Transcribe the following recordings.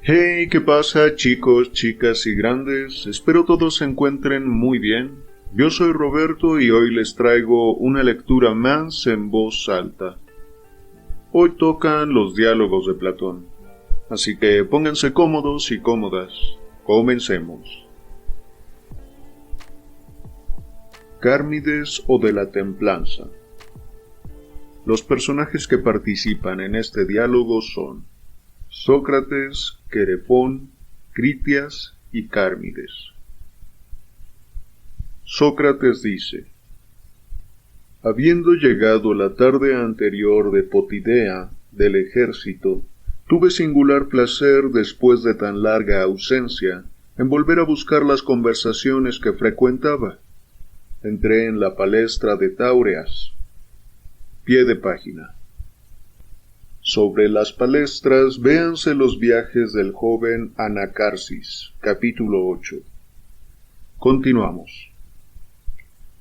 Hey, ¿qué pasa, chicos, chicas y grandes? Espero todos se encuentren muy bien. Yo soy Roberto y hoy les traigo una lectura más en voz alta. Hoy tocan los diálogos de Platón, así que pónganse cómodos y cómodas. Comencemos. Cármides o de la templanza. Los personajes que participan en este diálogo son Sócrates, Querefón, Critias y Cármides. Sócrates dice: habiendo llegado la tarde anterior de Potidea, del ejército, tuve singular placer, después de tan larga ausencia, en volver a buscar las conversaciones que frecuentaba. Entré en la palestra de Táureas. Pie de página. Sobre las palestras, véanse los viajes del joven Anacarsis, capítulo 8. Continuamos.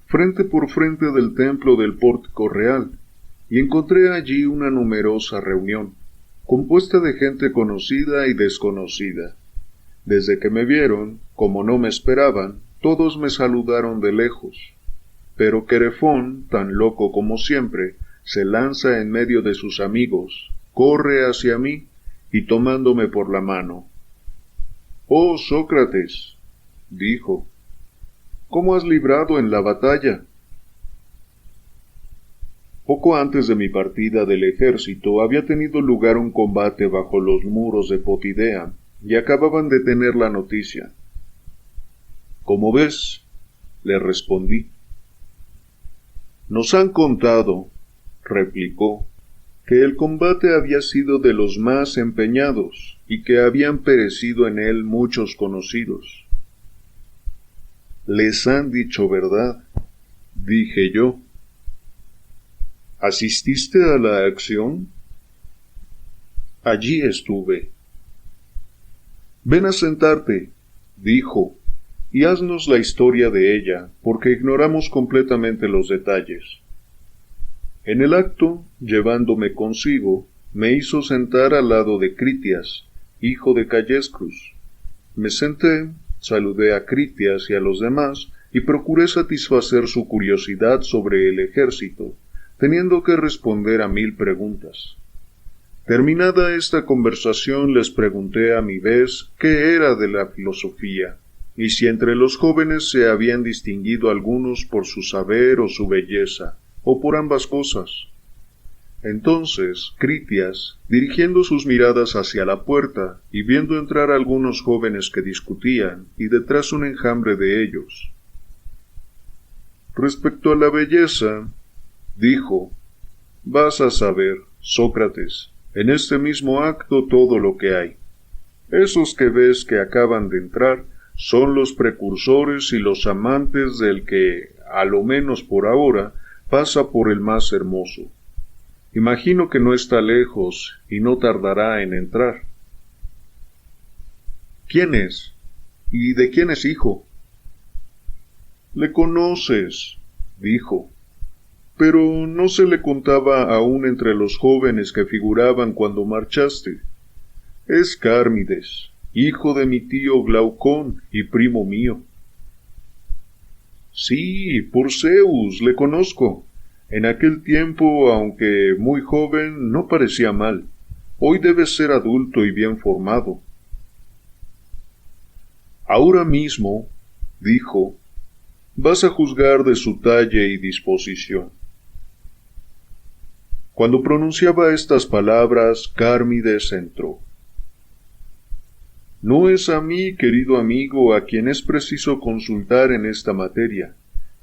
Frente por frente del templo del pórtico real, y encontré allí una numerosa reunión, compuesta de gente conocida y desconocida. Desde que me vieron, como no me esperaban, todos me saludaron de lejos. Pero Querefón, tan loco como siempre, se lanza en medio de sus amigos, corre hacia mí, y tomándome por la mano: «Oh, Sócrates», dijo, «¿cómo has librado en la batalla?». Poco antes de mi partida del ejército había tenido lugar un combate bajo los muros de Potidea, y acababan de tener la noticia. «¿Cómo ves?», le respondí. «Nos han contado», replicó, «que el combate había sido de los más empeñados, y que habían perecido en él muchos conocidos». «Les han dicho verdad», dije yo. «¿Asististe a la acción?». «Allí estuve». «Ven a sentarte», dijo, «y haznos la historia de ella, porque ignoramos completamente los detalles». En el acto, llevándome consigo, me hizo sentar al lado de Critias, hijo de Callescrus. Me senté, saludé a Critias y a los demás, y procuré satisfacer su curiosidad sobre el ejército, teniendo que responder a 1000 preguntas. Terminada esta conversación, les pregunté a mi vez qué era de la filosofía, y si entre los jóvenes se habían distinguido algunos por su saber o su belleza, o por ambas cosas. Entonces Critias, dirigiendo sus miradas hacia la puerta, y viendo entrar a algunos jóvenes que discutían, y detrás un enjambre de ellos: «Respecto a la belleza», dijo, «vas a saber, Sócrates, en este mismo acto todo lo que hay. Esos que ves que acaban de entrar son los precursores y los amantes del que, a lo menos por ahora, pasa por el más hermoso. Imagino que no está lejos y no tardará en entrar». «¿Quién es? ¿Y de quién es hijo?». «Le conoces», dijo, «pero no se le contaba aún entre los jóvenes que figuraban cuando marchaste. Es Cármides, hijo de mi tío Glaucón y primo mío». «Sí, por Zeus, le conozco. En aquel tiempo, aunque muy joven, no parecía mal. Hoy debe ser adulto y bien formado». «Ahora mismo», dijo, «vas a juzgar de su talle y disposición». Cuando pronunciaba estas palabras, Cármides entró. «No es a mí, querido amigo, a quien es preciso consultar en esta materia,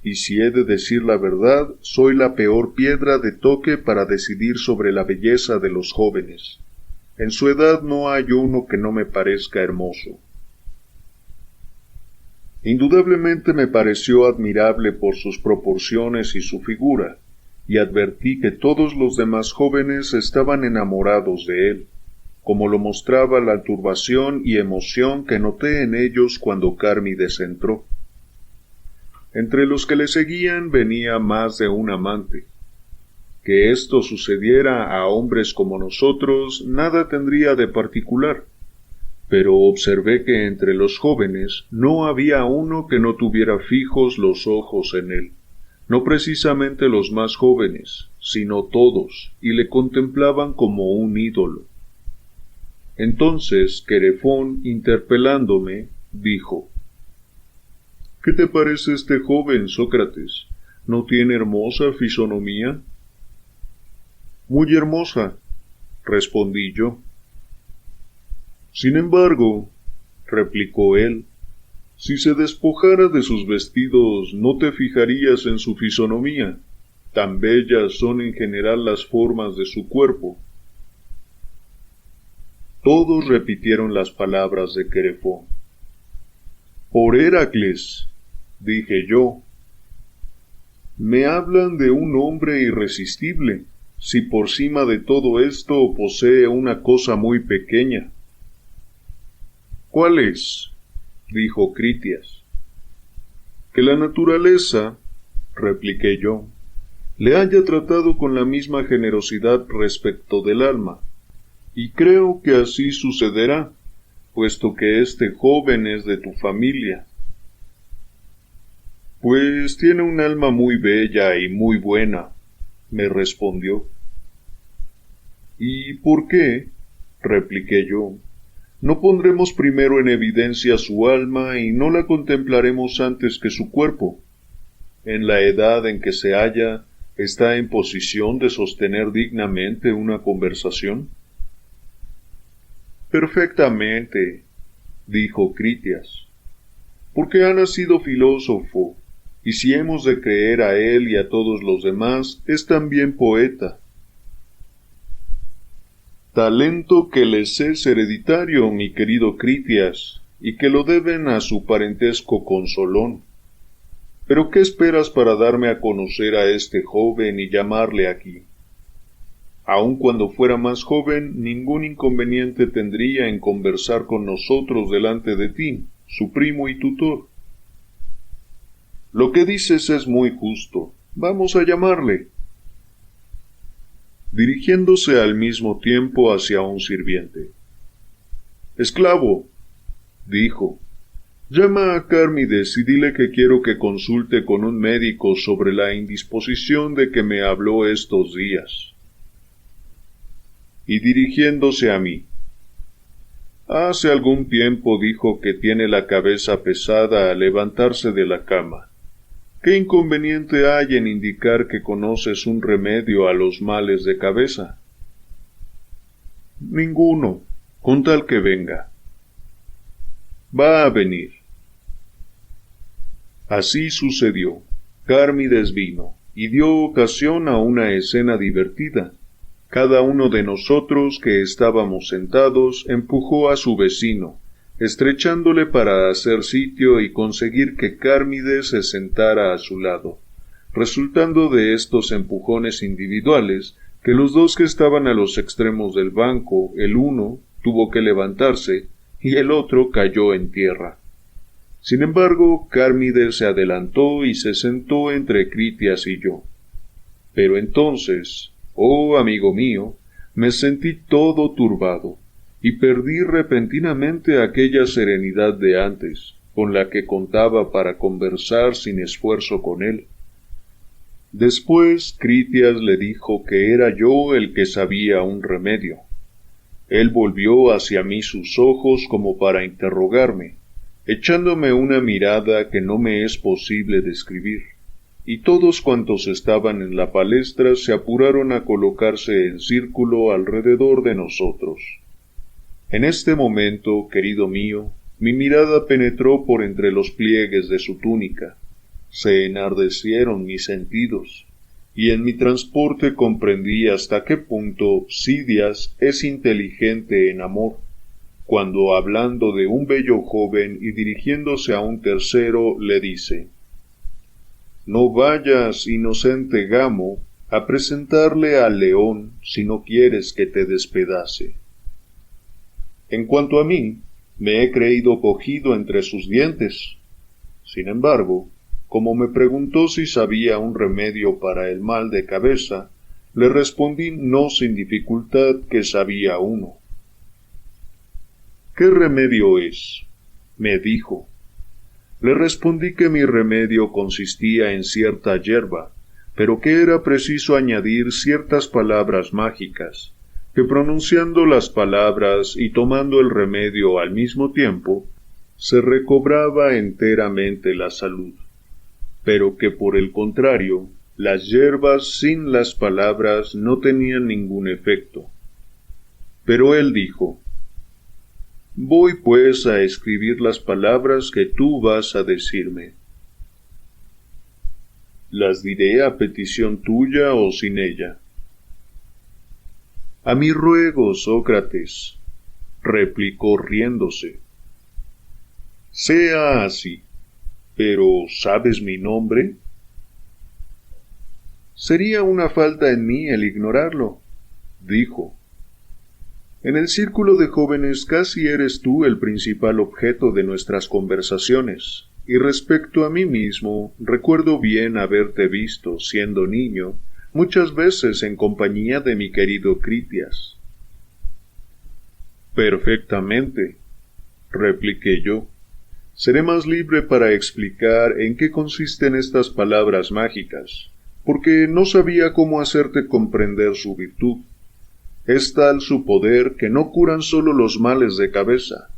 y si he de decir la verdad, soy la peor piedra de toque para decidir sobre la belleza de los jóvenes. En su edad no hay uno que no me parezca hermoso». Indudablemente me pareció admirable por sus proporciones y su figura, y advertí que todos los demás jóvenes estaban enamorados de él, como lo mostraba la turbación y emoción que noté en ellos cuando Cármides entró. Entre los que le seguían venía más de un amante. Que esto sucediera a hombres como nosotros nada tendría de particular, pero observé que entre los jóvenes no había uno que no tuviera fijos los ojos en él, no precisamente los más jóvenes, sino todos, y le contemplaban como un ídolo. Entonces Querefón, interpelándome, dijo: ¿Qué te parece este joven, Sócrates? ¿No tiene hermosa fisonomía? Muy hermosa, respondí yo. Sin embargo, replicó él, si se despojara de sus vestidos, no te fijarías en su fisonomía. Tan bellas son en general las formas de su cuerpo. Todos repitieron las palabras de Querefón. Por Heracles, dije yo. Me hablan de un hombre irresistible, si por cima de todo esto posee una cosa muy pequeña. ¿Cuál es? Dijo Critias. Que la naturaleza, repliqué yo, le haya tratado con la misma generosidad respecto del alma, y creo que así sucederá, puesto que este joven es de tu familia. Pues tiene un alma muy bella y muy buena, me respondió. ¿Y por qué? Repliqué yo. ¿No pondremos primero en evidencia su alma y no la contemplaremos antes que su cuerpo? En la edad en que se halla, ¿está en posición de sostener dignamente una conversación? Perfectamente, dijo Critias, porque ha nacido filósofo, y si hemos de creer a él y a todos los demás, es también poeta. Talento que les es hereditario, mi querido Critias, y que lo deben a su parentesco con Solón. Pero ¿qué esperas para darme a conocer a este joven y llamarle aquí? Aun cuando fuera más joven, ningún inconveniente tendría en conversar con nosotros delante de ti, su primo y tutor. Lo que dices es muy justo. Vamos a llamarle. Dirigiéndose al mismo tiempo hacia un sirviente. Esclavo, dijo, llama a Cármides y dile que quiero que consulte con un médico sobre la indisposición de que me habló estos días. Y dirigiéndose a mí, hace algún tiempo dijo que tiene la cabeza pesada al levantarse de la cama. ¿Qué inconveniente hay en indicar que conoces un remedio a los males de cabeza? Ninguno, con tal que venga. Va a venir. Así sucedió. Cármides vino, y dio ocasión a una escena divertida. Cada uno de nosotros que estábamos sentados empujó a su vecino, estrechándole para hacer sitio y conseguir que Cármides se sentara a su lado, resultando de estos empujones individuales que los dos que estaban a los extremos del banco, el uno tuvo que levantarse y el otro cayó en tierra. Sin embargo, Cármides se adelantó y se sentó entre Critias y yo. Pero entonces, oh amigo mío, me sentí todo turbado, y perdí repentinamente aquella serenidad de antes, con la que contaba para conversar sin esfuerzo con él. Después Critias le dijo que era yo el que sabía un remedio. Él volvió hacia mí sus ojos como para interrogarme, echándome una mirada que no me es posible describir, y todos cuantos estaban en la palestra se apuraron a colocarse en círculo alrededor de nosotros. En este momento, querido mío, mi mirada penetró por entre los pliegues de su túnica. Se enardecieron mis sentidos, y en mi transporte comprendí hasta qué punto Sidias es inteligente en amor, cuando hablando de un bello joven y dirigiéndose a un tercero, le dice: «No vayas, inocente Gamo, a presentarle al león si no quieres que te despedace». En cuanto a mí, me he creído cogido entre sus dientes. Sin embargo, como me preguntó si sabía un remedio para el mal de cabeza, le respondí no sin dificultad que sabía uno. ¿Qué remedio es?, me dijo. Le respondí que mi remedio consistía en cierta hierba, pero que era preciso añadir ciertas palabras mágicas, que pronunciando las palabras y tomando el remedio al mismo tiempo, se recobraba enteramente la salud, pero que por el contrario, las hierbas sin las palabras no tenían ningún efecto. Pero él dijo: voy pues a escribir las palabras que tú vas a decirme. ¿Las diré a petición tuya o sin ella? A mi ruego, Sócrates, replicó riéndose. Sea así, pero ¿sabes mi nombre? Sería una falta en mí el ignorarlo, dijo. En el círculo de jóvenes casi eres tú el principal objeto de nuestras conversaciones, y respecto a mí mismo, recuerdo bien haberte visto, siendo niño, muchas veces en compañía de mi querido Critias. Perfectamente, repliqué yo. Seré más libre para explicar en qué consisten estas palabras mágicas, porque no sabía cómo hacerte comprender su virtud. Es tal su poder que no curan solo los males de cabeza.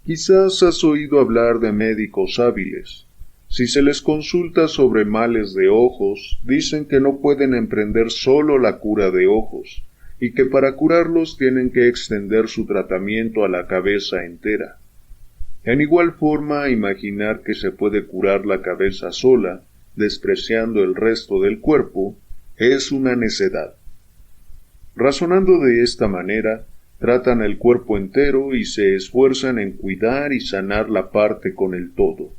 Quizás has oído hablar de médicos hábiles. Si se les consulta sobre males de ojos, dicen que no pueden emprender solo la cura de ojos, y que para curarlos tienen que extender su tratamiento a la cabeza entera. En igual forma, imaginar que se puede curar la cabeza sola, despreciando el resto del cuerpo, es una necedad. Razonando de esta manera, tratan el cuerpo entero y se esfuerzan en cuidar y sanar la parte con el todo.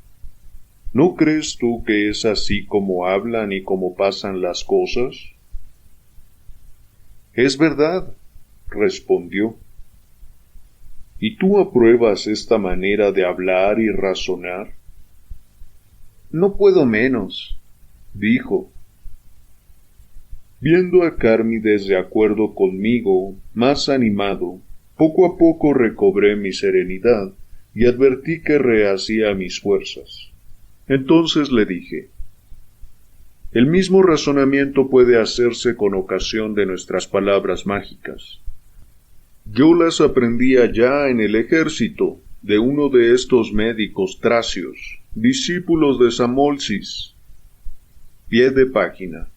¿No crees tú que es así como hablan y como pasan las cosas? Es verdad, respondió. ¿Y tú apruebas esta manera de hablar y razonar? No puedo menos, dijo. Viendo a Charmides de acuerdo conmigo, más animado, poco a poco recobré mi serenidad y advertí que rehacía mis fuerzas. Entonces le dije: el mismo razonamiento puede hacerse con ocasión de nuestras palabras mágicas. Yo las aprendí allá en el ejército de uno de estos médicos tracios, discípulos de Samolsis. Pie de página.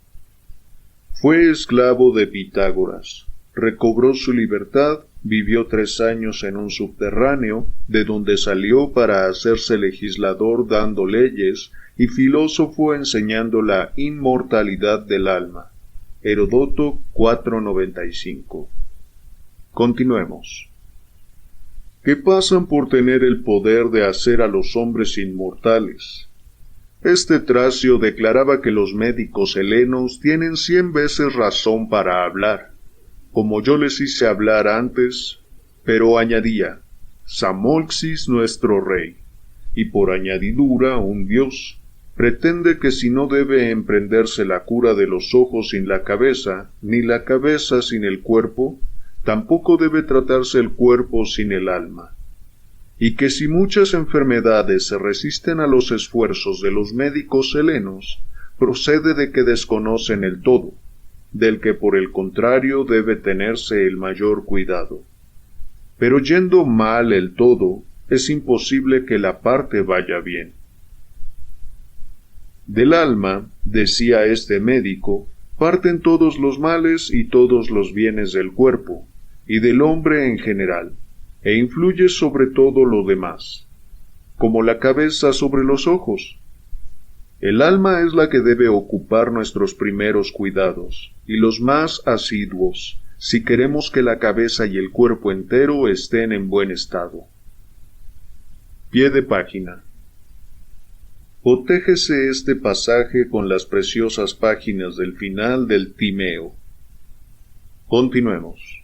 Fue esclavo de Pitágoras, recobró su libertad, vivió 3 años en un subterráneo, de donde salió para hacerse legislador dando leyes y filósofo enseñando la inmortalidad del alma. Heródoto 4:95. Continuemos. Que pasan por tener el poder de hacer a los hombres inmortales. Este Tracio declaraba que los médicos helenos tienen 100 veces razón para hablar, como yo les hice hablar antes, pero añadía: Samolxis nuestro rey, y por añadidura un dios, pretende que si no debe emprenderse la cura de los ojos sin la cabeza, ni la cabeza sin el cuerpo, tampoco debe tratarse el cuerpo sin el alma, y que si muchas enfermedades se resisten a los esfuerzos de los médicos helenos, procede de que desconocen el todo, del que por el contrario debe tenerse el mayor cuidado. Pero yendo mal el todo, es imposible que la parte vaya bien. Del alma, decía este médico, parten todos los males y todos los bienes del cuerpo, y del hombre en general, e influye sobre todo lo demás, como la cabeza sobre los ojos. El alma es la que debe ocupar nuestros primeros cuidados, y los más asiduos, si queremos que la cabeza y el cuerpo entero estén en buen estado. Pie de página. Cotéjese este pasaje con las preciosas páginas del final del Timeo. Continuemos.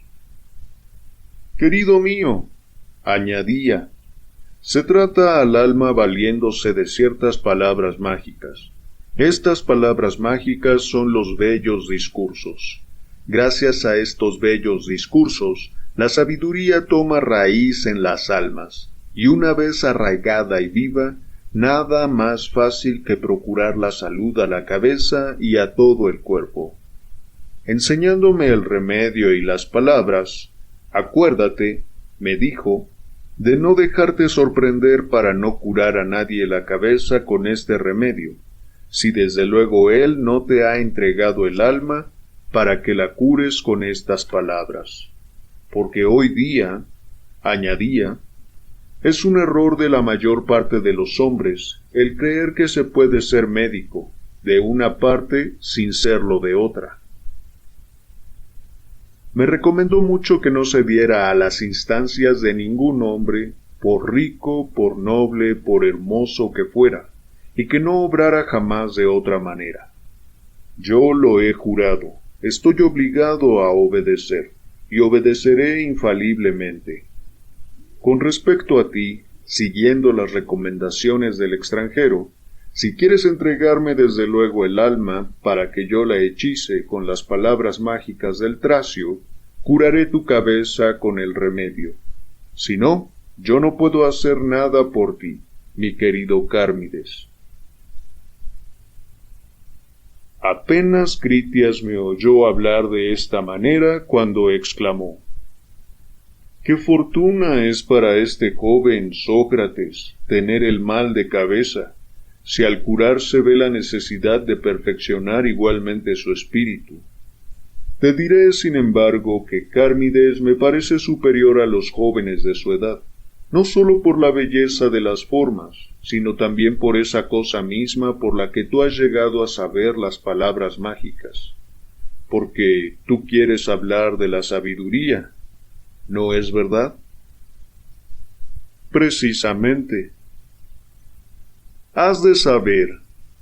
Querido mío, añadía, se trata al alma valiéndose de ciertas palabras mágicas. Estas palabras mágicas son los bellos discursos. Gracias a estos bellos discursos, La sabiduría toma raíz en las almas, y una vez arraigada y viva, nada más fácil que procurar la salud a la cabeza y a todo el cuerpo. Enseñándome el remedio y las palabras, acuérdate, me dijo, de no dejarte sorprender para no curar a nadie la cabeza con este remedio, si desde luego él no te ha entregado el alma para que la cures con estas palabras. Porque hoy día, añadía, es un error de la mayor parte de los hombres el creer que se puede ser médico de una parte sin serlo de otra. Me recomendó mucho que no cediera a las instancias de ningún hombre, por rico, por noble, por hermoso que fuera, y que no obrara jamás de otra manera. Yo lo he jurado, estoy obligado a obedecer, y obedeceré infaliblemente. Con respecto a ti, siguiendo las recomendaciones del extranjero, si quieres entregarme desde luego el alma para que yo la hechice con las palabras mágicas del Tracio, curaré tu cabeza con el remedio. Si no, yo no puedo hacer nada por ti, mi querido Cármides. Apenas Critias me oyó hablar de esta manera cuando exclamó: «¡Qué fortuna es para este joven Sócrates tener el mal de cabeza, si al curarse ve la necesidad de perfeccionar igualmente su espíritu! Te diré, sin embargo, que Cármides me parece superior a los jóvenes de su edad, no sólo por la belleza de las formas, sino también por esa cosa misma por la que tú has llegado a saber las palabras mágicas. Porque tú quieres hablar de la sabiduría, ¿no es verdad?». «Precisamente». «Has de saber»,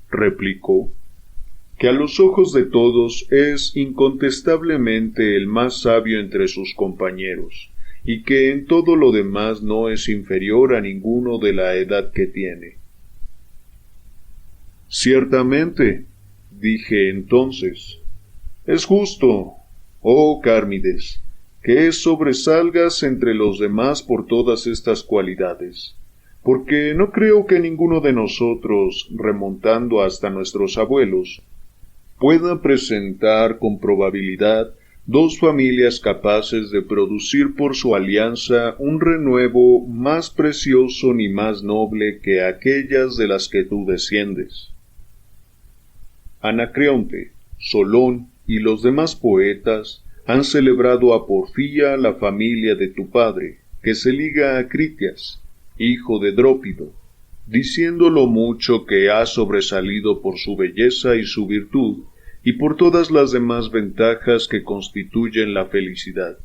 replicó, «que a los ojos de todos es incontestablemente el más sabio entre sus compañeros, y que en todo lo demás no es inferior a ninguno de la edad que tiene». «Ciertamente», dije entonces, «es justo, oh Cármides, que sobresalgas entre los demás por todas estas cualidades, porque no creo que ninguno de nosotros, remontando hasta nuestros abuelos, pueda presentar con probabilidad dos familias capaces de producir por su alianza un renuevo más precioso ni más noble que aquellas de las que tú desciendes. Anacreonte, Solón y los demás poetas han celebrado a Porfía la familia de tu padre, que se liga a Critias, hijo de Drópido, diciendo lo mucho que ha sobresalido por su belleza y su virtud, y por todas las demás ventajas que constituyen la felicidad.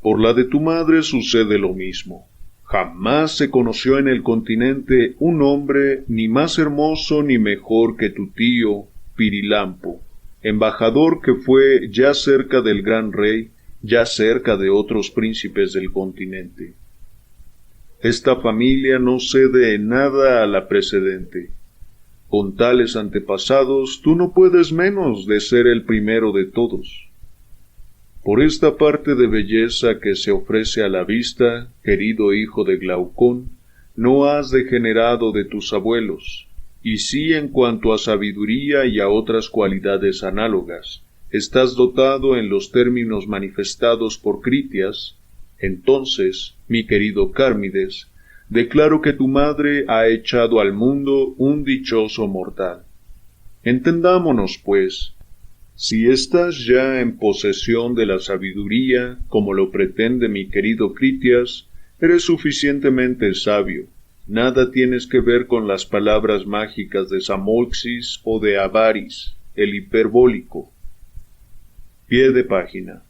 Por la de tu madre sucede lo mismo. Jamás se conoció en el continente un hombre ni más hermoso ni mejor que tu tío Pirilampo, embajador que fue ya cerca del gran rey, ya cerca de otros príncipes del continente. Esta familia no cede en nada a la precedente. Con tales antepasados tú no puedes menos de ser el primero de todos. Por esta parte de belleza que se ofrece a la vista, querido hijo de Glaucón, no has degenerado de tus abuelos, y sí en cuanto a sabiduría y a otras cualidades análogas, estás dotado en los términos manifestados por Critias. Entonces, mi querido Cármides, declaro que tu madre ha echado al mundo un dichoso mortal. Entendámonos, pues, si estás ya en posesión de la sabiduría, como lo pretende mi querido Critias, eres suficientemente sabio. Nada tienes que ver con las palabras mágicas de Samolxis o de Avaris, el hiperbólico. Pie de página.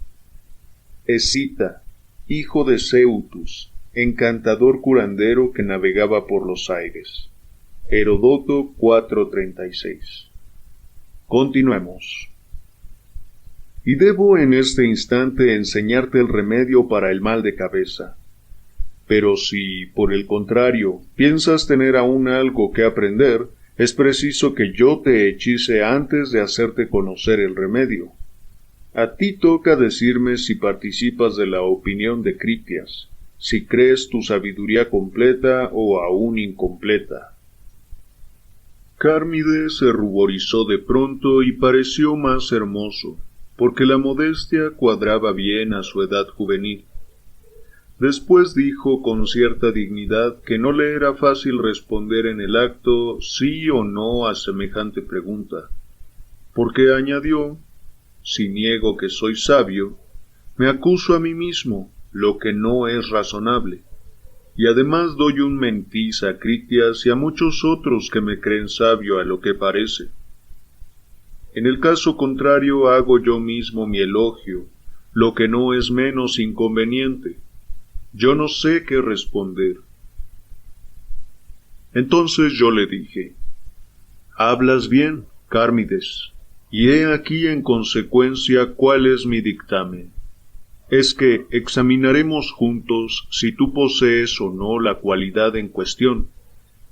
Escita, hijo de Ceutus, encantador curandero que navegaba por los aires. Herodoto 4:36. Continuemos. Y debo en este instante enseñarte el remedio para el mal de cabeza. Pero si, por el contrario, piensas tener aún algo que aprender, es preciso que yo te hechice antes de hacerte conocer el remedio. A ti toca decirme si participas de la opinión de Critias, si crees tu sabiduría completa o aún incompleta. Cármides se ruborizó de pronto y pareció más hermoso, porque la modestia cuadraba bien a su edad juvenil. Después dijo con cierta dignidad que no le era fácil responder en el acto sí o no a semejante pregunta, porque añadió: si niego que soy sabio, me acuso a mí mismo, lo que no es razonable, y además doy un mentiz a Critias y a muchos otros que me creen sabio a lo que parece. En el caso contrario hago yo mismo mi elogio, lo que no es menos inconveniente. Yo no sé qué responder. Entonces yo le dije: hablas bien, Cármides, y he aquí en consecuencia cuál es mi dictamen. Es que examinaremos juntos si tú posees o no la cualidad en cuestión.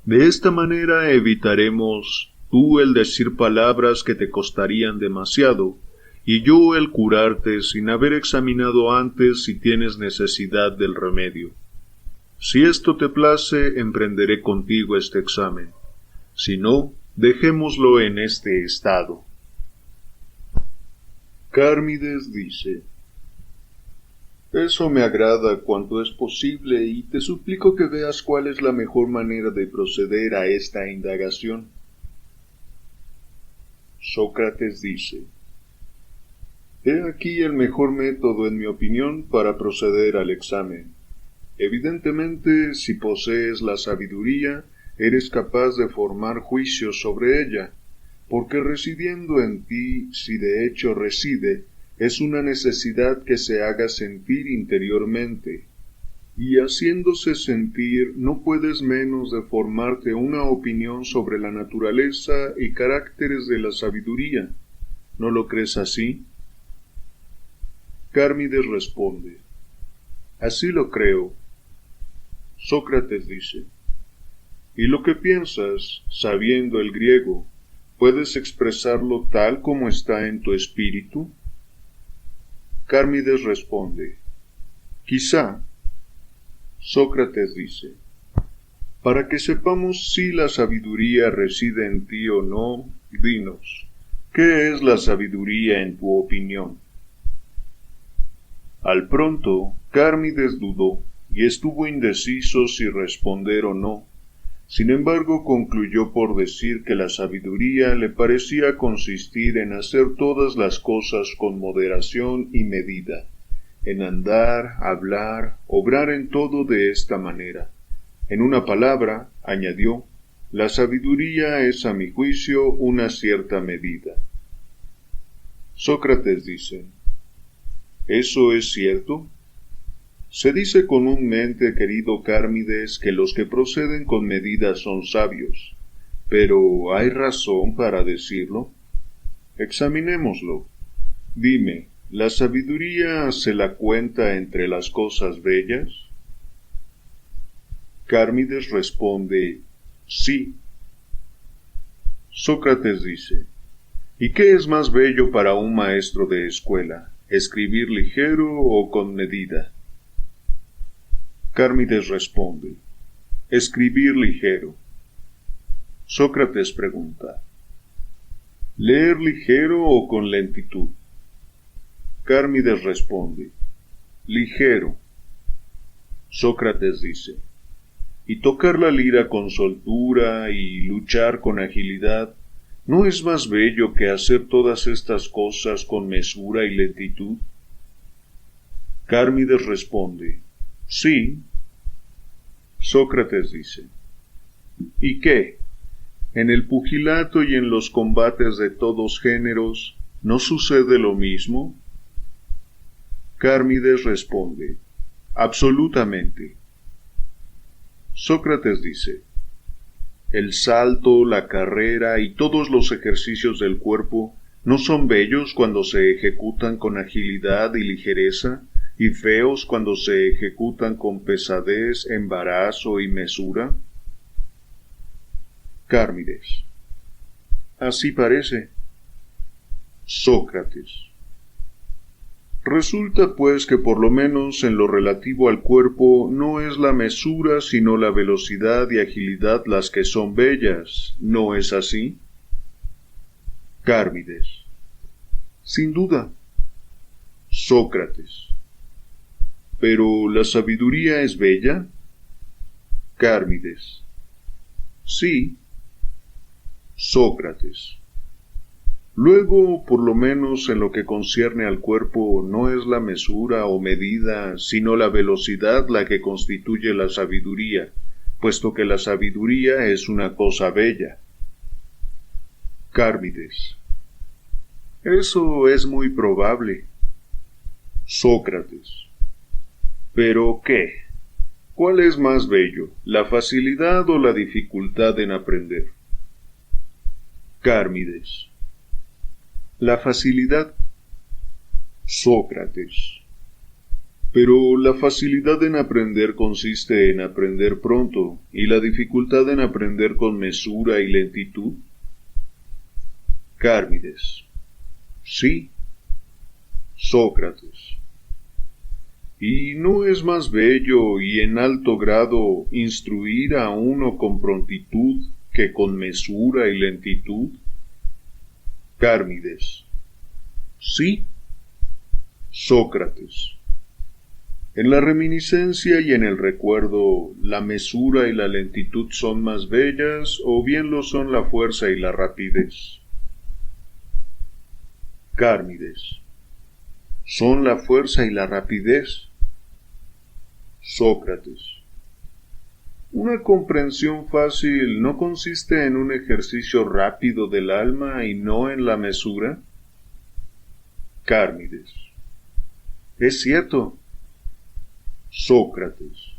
De esta manera evitaremos tú el decir palabras que te costarían demasiado, y yo el curarte sin haber examinado antes si tienes necesidad del remedio. Si esto te place, emprenderé contigo este examen. Si no, dejémoslo en este estado. Cármides dice: eso me agrada cuanto es posible y te suplico que veas cuál es la mejor manera de proceder a esta indagación. Sócrates dice: he aquí el mejor método, en mi opinión, para proceder al examen. Evidentemente, si posees la sabiduría, eres capaz de formar juicios sobre ella, porque residiendo en ti, si de hecho reside, es una necesidad que se haga sentir interiormente, y haciéndose sentir no puedes menos de formarte una opinión sobre la naturaleza y caracteres de la sabiduría. ¿No lo crees así? Cármides responde: así lo creo. Sócrates dice: ¿y lo que piensas, sabiendo el griego, puedes expresarlo tal como está en tu espíritu? Cármides responde: quizá. Sócrates dice: para que sepamos si la sabiduría reside en ti o no, dinos, ¿qué es la sabiduría en tu opinión? Al pronto, Cármides dudó, y estuvo indeciso si responder o no. Sin embargo, concluyó por decir que la sabiduría le parecía consistir en hacer todas las cosas con moderación y medida, en andar, hablar, obrar en todo de esta manera. En una palabra, añadió, la sabiduría es a mi juicio una cierta medida. Sócrates dice: ¿eso es cierto? Se dice comúnmente, querido Cármides, que los que proceden con medida son sabios, pero ¿hay razón para decirlo? Examinémoslo. Dime, ¿la sabiduría se la cuenta entre las cosas bellas? Cármides responde: sí. Sócrates dice: ¿y qué es más bello para un maestro de escuela, escribir ligero o con medida? Cármides responde: escribir ligero. Sócrates pregunta: ¿leer ligero o con lentitud? Cármides responde: ligero. Sócrates dice: ¿y tocar la lira con soltura y luchar con agilidad no es más bello que hacer todas estas cosas con mesura y lentitud? Cármides responde: sí. Sócrates dice: ¿y qué? ¿En el pugilato y en los combates de todos géneros no sucede lo mismo? Cármides responde: absolutamente. Sócrates dice: el salto, la carrera y todos los ejercicios del cuerpo ¿no son bellos cuando se ejecutan con agilidad y ligereza, y feos cuando se ejecutan con pesadez, embarazo y mesura? Cármides: así parece. Sócrates: Resulta pues que por lo menos en lo relativo al cuerpo no es la mesura sino la velocidad y agilidad las que son bellas, ¿no es así? Cármides. Sin duda. Sócrates. ¿Pero la sabiduría es bella? Cármides. Sí. Sócrates. Luego, por lo menos en lo que concierne al cuerpo, no es la mesura o medida, sino la velocidad la que constituye la sabiduría, puesto que la sabiduría es una cosa bella. Cármides. Eso es muy probable. Sócrates. ¿Pero qué? ¿Cuál es más bello, la facilidad o la dificultad en aprender? Cármides. La facilidad. Sócrates. Pero la facilidad en aprender consiste en aprender pronto, y la dificultad en aprender con mesura y lentitud. Cármides. Sí. Sócrates. ¿Y no es más bello y en alto grado instruir a uno con prontitud que con mesura y lentitud? Cármides. Sí. Sócrates. En la reminiscencia y en el recuerdo, ¿la mesura y la lentitud son más bellas o bien lo son la fuerza y la rapidez? Cármides. Son la fuerza y la rapidez. Sócrates. Una comprensión fácil no consiste en un ejercicio rápido del alma y no en la mesura. Cármides. Es cierto. Sócrates.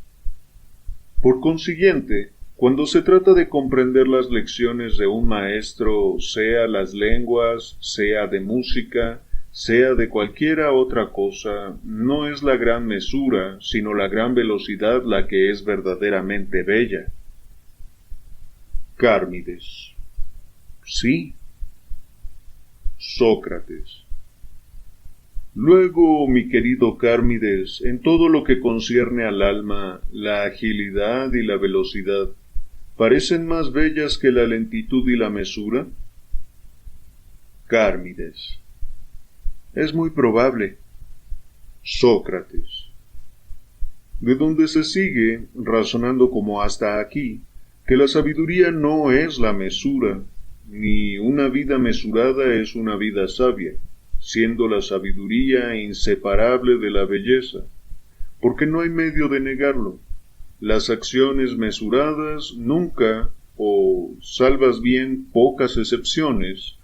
Por consiguiente, cuando se trata de comprender las lecciones de un maestro, sea las lenguas, sea de música, sea de cualquiera otra cosa, no es la gran mesura, sino la gran velocidad la que es verdaderamente bella. Cármides. Sí. Sócrates. Luego, mi querido Cármides, en todo lo que concierne al alma, la agilidad y la velocidad, ¿parecen más bellas que la lentitud y la mesura? Cármides. Es muy probable. Sócrates. De donde se sigue, razonando como hasta aquí, que la sabiduría no es la mesura, ni una vida mesurada es una vida sabia, siendo la sabiduría inseparable de la belleza, porque no hay medio de negarlo. Las acciones mesuradas nunca, o salvas bien pocas excepciones,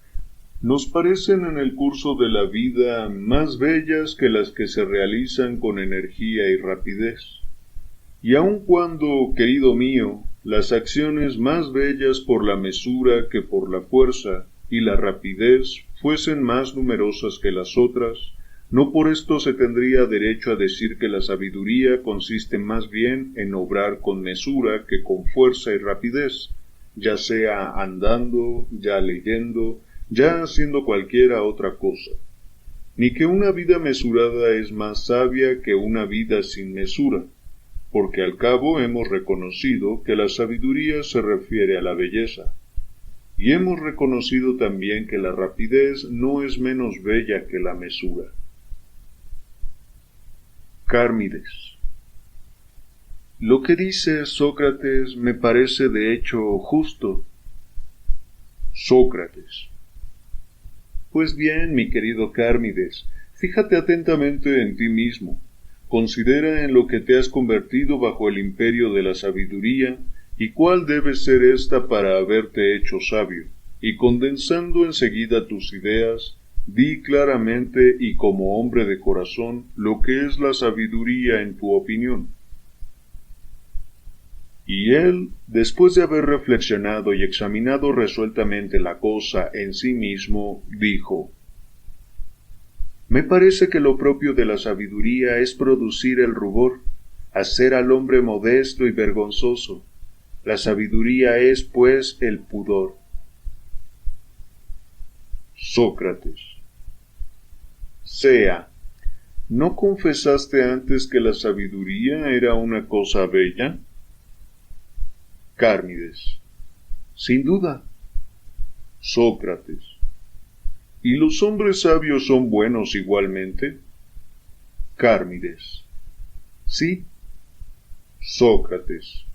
nos parecen en el curso de la vida más bellas que las que se realizan con energía y rapidez. Y aun cuando, querido mío, las acciones más bellas por la mesura que por la fuerza y la rapidez fuesen más numerosas que las otras, no por esto se tendría derecho a decir que la sabiduría consiste más bien en obrar con mesura que con fuerza y rapidez, ya sea andando, ya leyendo, ya haciendo cualquiera otra cosa, ni que una vida mesurada es más sabia que una vida sin mesura, porque al cabo hemos reconocido que la sabiduría se refiere a la belleza, y hemos reconocido también que la rapidez no es menos bella que la mesura. Cármides. Lo que dice Sócrates me parece de hecho justo. Sócrates. Pues bien, mi querido Cármides, fíjate atentamente en ti mismo, considera en lo que te has convertido bajo el imperio de la sabiduría, y cuál debe ser ésta para haberte hecho sabio, y condensando enseguida tus ideas, di claramente y como hombre de corazón lo que es la sabiduría en tu opinión. Y él, después de haber reflexionado y examinado resueltamente la cosa en sí mismo, dijo: Me parece que lo propio de la sabiduría es producir el rubor, hacer al hombre modesto y vergonzoso. La sabiduría es, pues, el pudor. Sócrates. Sea. ¿No confesaste antes que la sabiduría era una cosa bella? Cármides. Sin duda. Sócrates. ¿Y los hombres sabios son buenos igualmente? Cármides. Sí. Sócrates.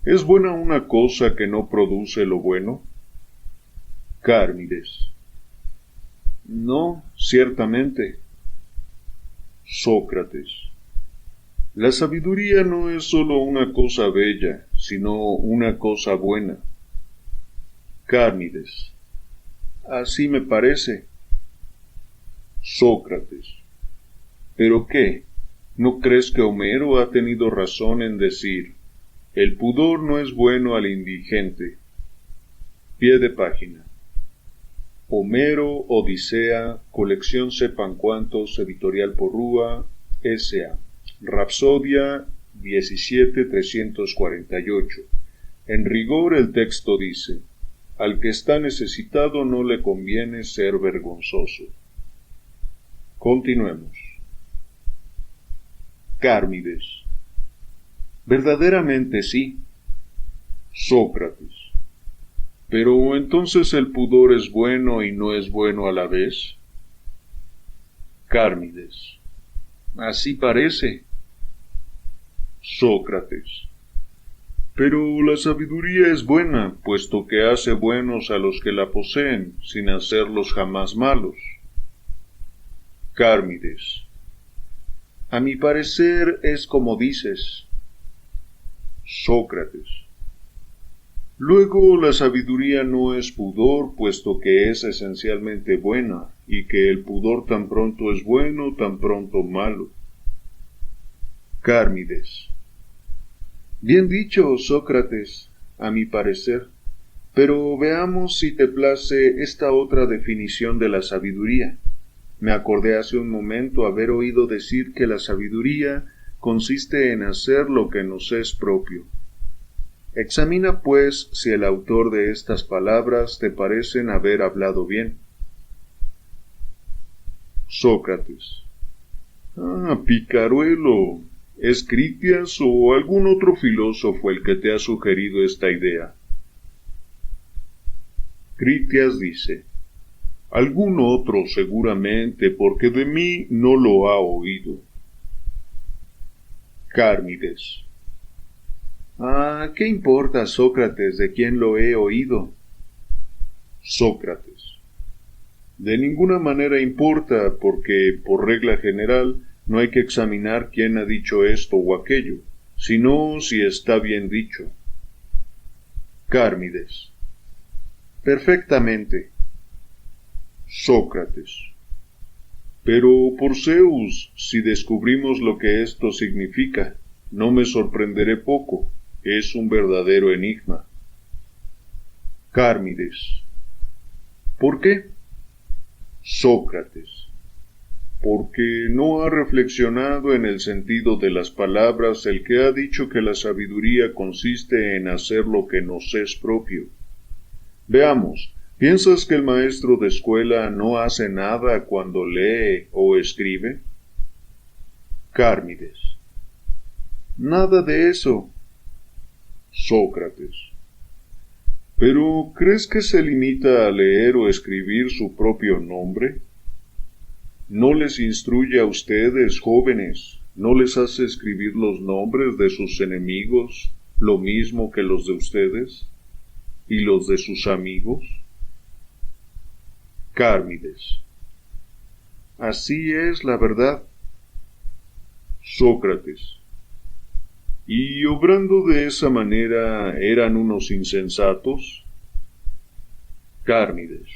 ¿Es buena una cosa que no produce lo bueno? Cármides. No, ciertamente. Sócrates. La sabiduría no es sólo una cosa bella, sino una cosa buena. Cármides. Así me parece. Sócrates. ¿Pero qué? ¿No crees que Homero ha tenido razón en decir, el pudor no es bueno al indigente? Pie de página. Homero, Odisea, colección Sepan Cuántos, editorial Porrúa, S.A. Rapsodia 17-348. En rigor el texto dice, al que está necesitado no le conviene ser vergonzoso. Continuemos. Cármides. Verdaderamente sí. Sócrates. Pero entonces el pudor es bueno y no es bueno a la vez. Cármides. Así parece. Sócrates. Pero la sabiduría es buena, puesto que hace buenos a los que la poseen, sin hacerlos jamás malos. Cármides. A mi parecer es como dices. Sócrates. Luego la sabiduría no es pudor, puesto que es esencialmente buena, y que el pudor tan pronto es bueno, tan pronto malo. Cármides. Bien dicho, Sócrates, a mi parecer. Pero veamos si te place esta otra definición de la sabiduría. Me acordé hace un momento haber oído decir que la sabiduría consiste en hacer lo que nos es propio. Examina, pues, si el autor de estas palabras te parecen haber hablado bien. Sócrates. Picaruelo. ¿Es Critias o algún otro filósofo el que te ha sugerido esta idea? Critias dice, algún otro seguramente, porque de mí no lo ha oído. Cármides. ¿Qué importa, Sócrates, de quién lo he oído? Sócrates. De ninguna manera importa, porque, por regla general, no hay que examinar quién ha dicho esto o aquello, sino si está bien dicho. Cármides. Perfectamente. Sócrates. Pero, por Zeus, si descubrimos lo que esto significa, no me sorprenderé poco. Es un verdadero enigma. Cármides. ¿Por qué? Sócrates. Porque no ha reflexionado en el sentido de las palabras el que ha dicho que la sabiduría consiste en hacer lo que nos es propio. Veamos, ¿piensas que el maestro de escuela no hace nada cuando lee o escribe? Cármides. Nada de eso. Sócrates. ¿Pero crees que se limita a leer o escribir su propio nombre? ¿No les instruye a ustedes, jóvenes, no les hace escribir los nombres de sus enemigos, lo mismo que los de ustedes, y los de sus amigos? Cármides. Así es la verdad. Sócrates. ¿Y obrando de esa manera eran unos insensatos? Cármides.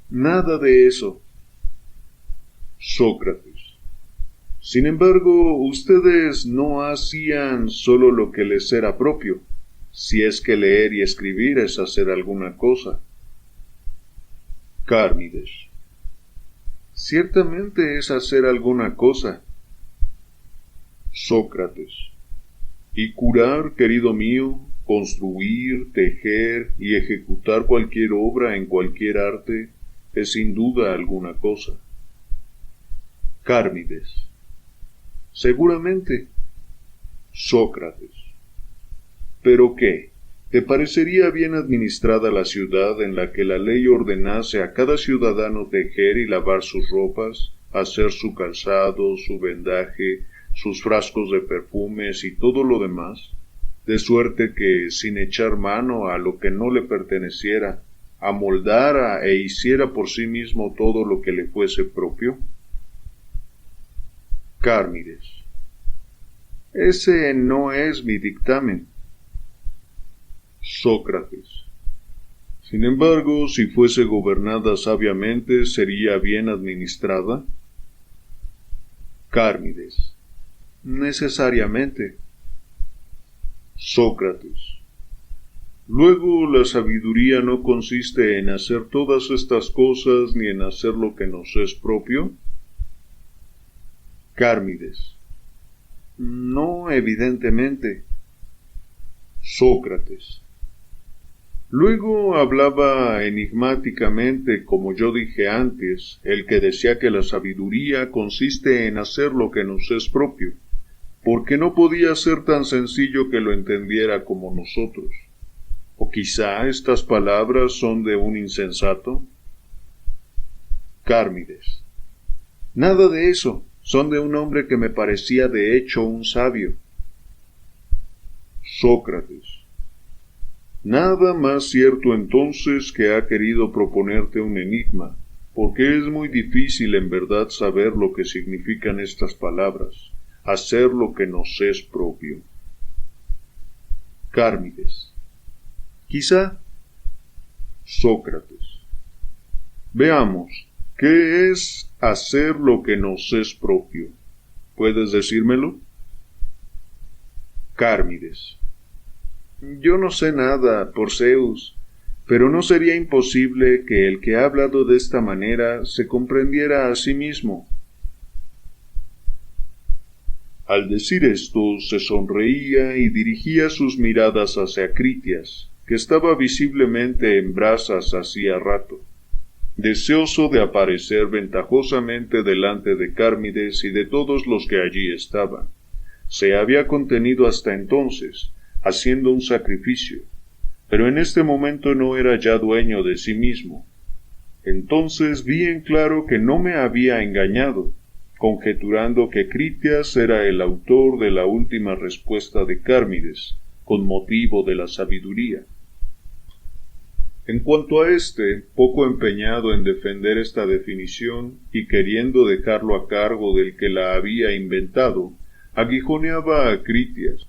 Nada de eso. Sócrates. Sin embargo, ustedes no hacían solo lo que les era propio, si es que leer y escribir es hacer alguna cosa. Cármides. Ciertamente es hacer alguna cosa. Sócrates. Y curar, querido mío, construir, tejer y ejecutar cualquier obra en cualquier arte es sin duda alguna cosa. Cármides. Seguramente. Sócrates. ¿Pero qué? ¿Te parecería bien administrada la ciudad en la que la ley ordenase a cada ciudadano tejer y lavar sus ropas, hacer su calzado, su vendaje, sus frascos de perfumes y todo lo demás, de suerte que, sin echar mano a lo que no le perteneciera, amoldara e hiciera por sí mismo todo lo que le fuese propio? Cármides. Ese no es mi dictamen. Sócrates. Sin embargo, si fuese gobernada sabiamente, ¿sería bien administrada? Cármides. Necesariamente. Sócrates. Luego, la sabiduría no consiste en hacer todas estas cosas ni en hacer lo que nos es propio. Cármides. No, evidentemente. Sócrates. Luego hablaba enigmáticamente, como yo dije antes, el que decía que la sabiduría consiste en hacer lo que nos es propio, porque no podía ser tan sencillo que lo entendiera como nosotros. ¿O quizá estas palabras son de un insensato? Cármides. Nada de eso, son de un hombre que me parecía de hecho un sabio. Sócrates. Nada más cierto entonces que ha querido proponerte un enigma, porque es muy difícil en verdad saber lo que significan estas palabras, hacer lo que nos es propio. Cármides. Quizá. Sócrates. Veamos, ¿qué es hacer lo que nos es propio? ¿Puedes decírmelo? Cármides. Yo no sé nada, por Zeus, pero no sería imposible que el que ha hablado de esta manera se comprendiera a sí mismo. Al decir esto, se sonreía y dirigía sus miradas hacia Critias, que estaba visiblemente en brasas hacía rato, deseoso de aparecer ventajosamente delante de Cármides y de todos los que allí estaban. Se había contenido hasta entonces, haciendo un sacrificio, pero en este momento no era ya dueño de sí mismo. Entonces vi en claro que no me había engañado, conjeturando que Critias era el autor de la última respuesta de Cármides, con motivo de la sabiduría. En cuanto a éste, poco empeñado en defender esta definición y queriendo dejarlo a cargo del que la había inventado, aguijoneaba a Critias,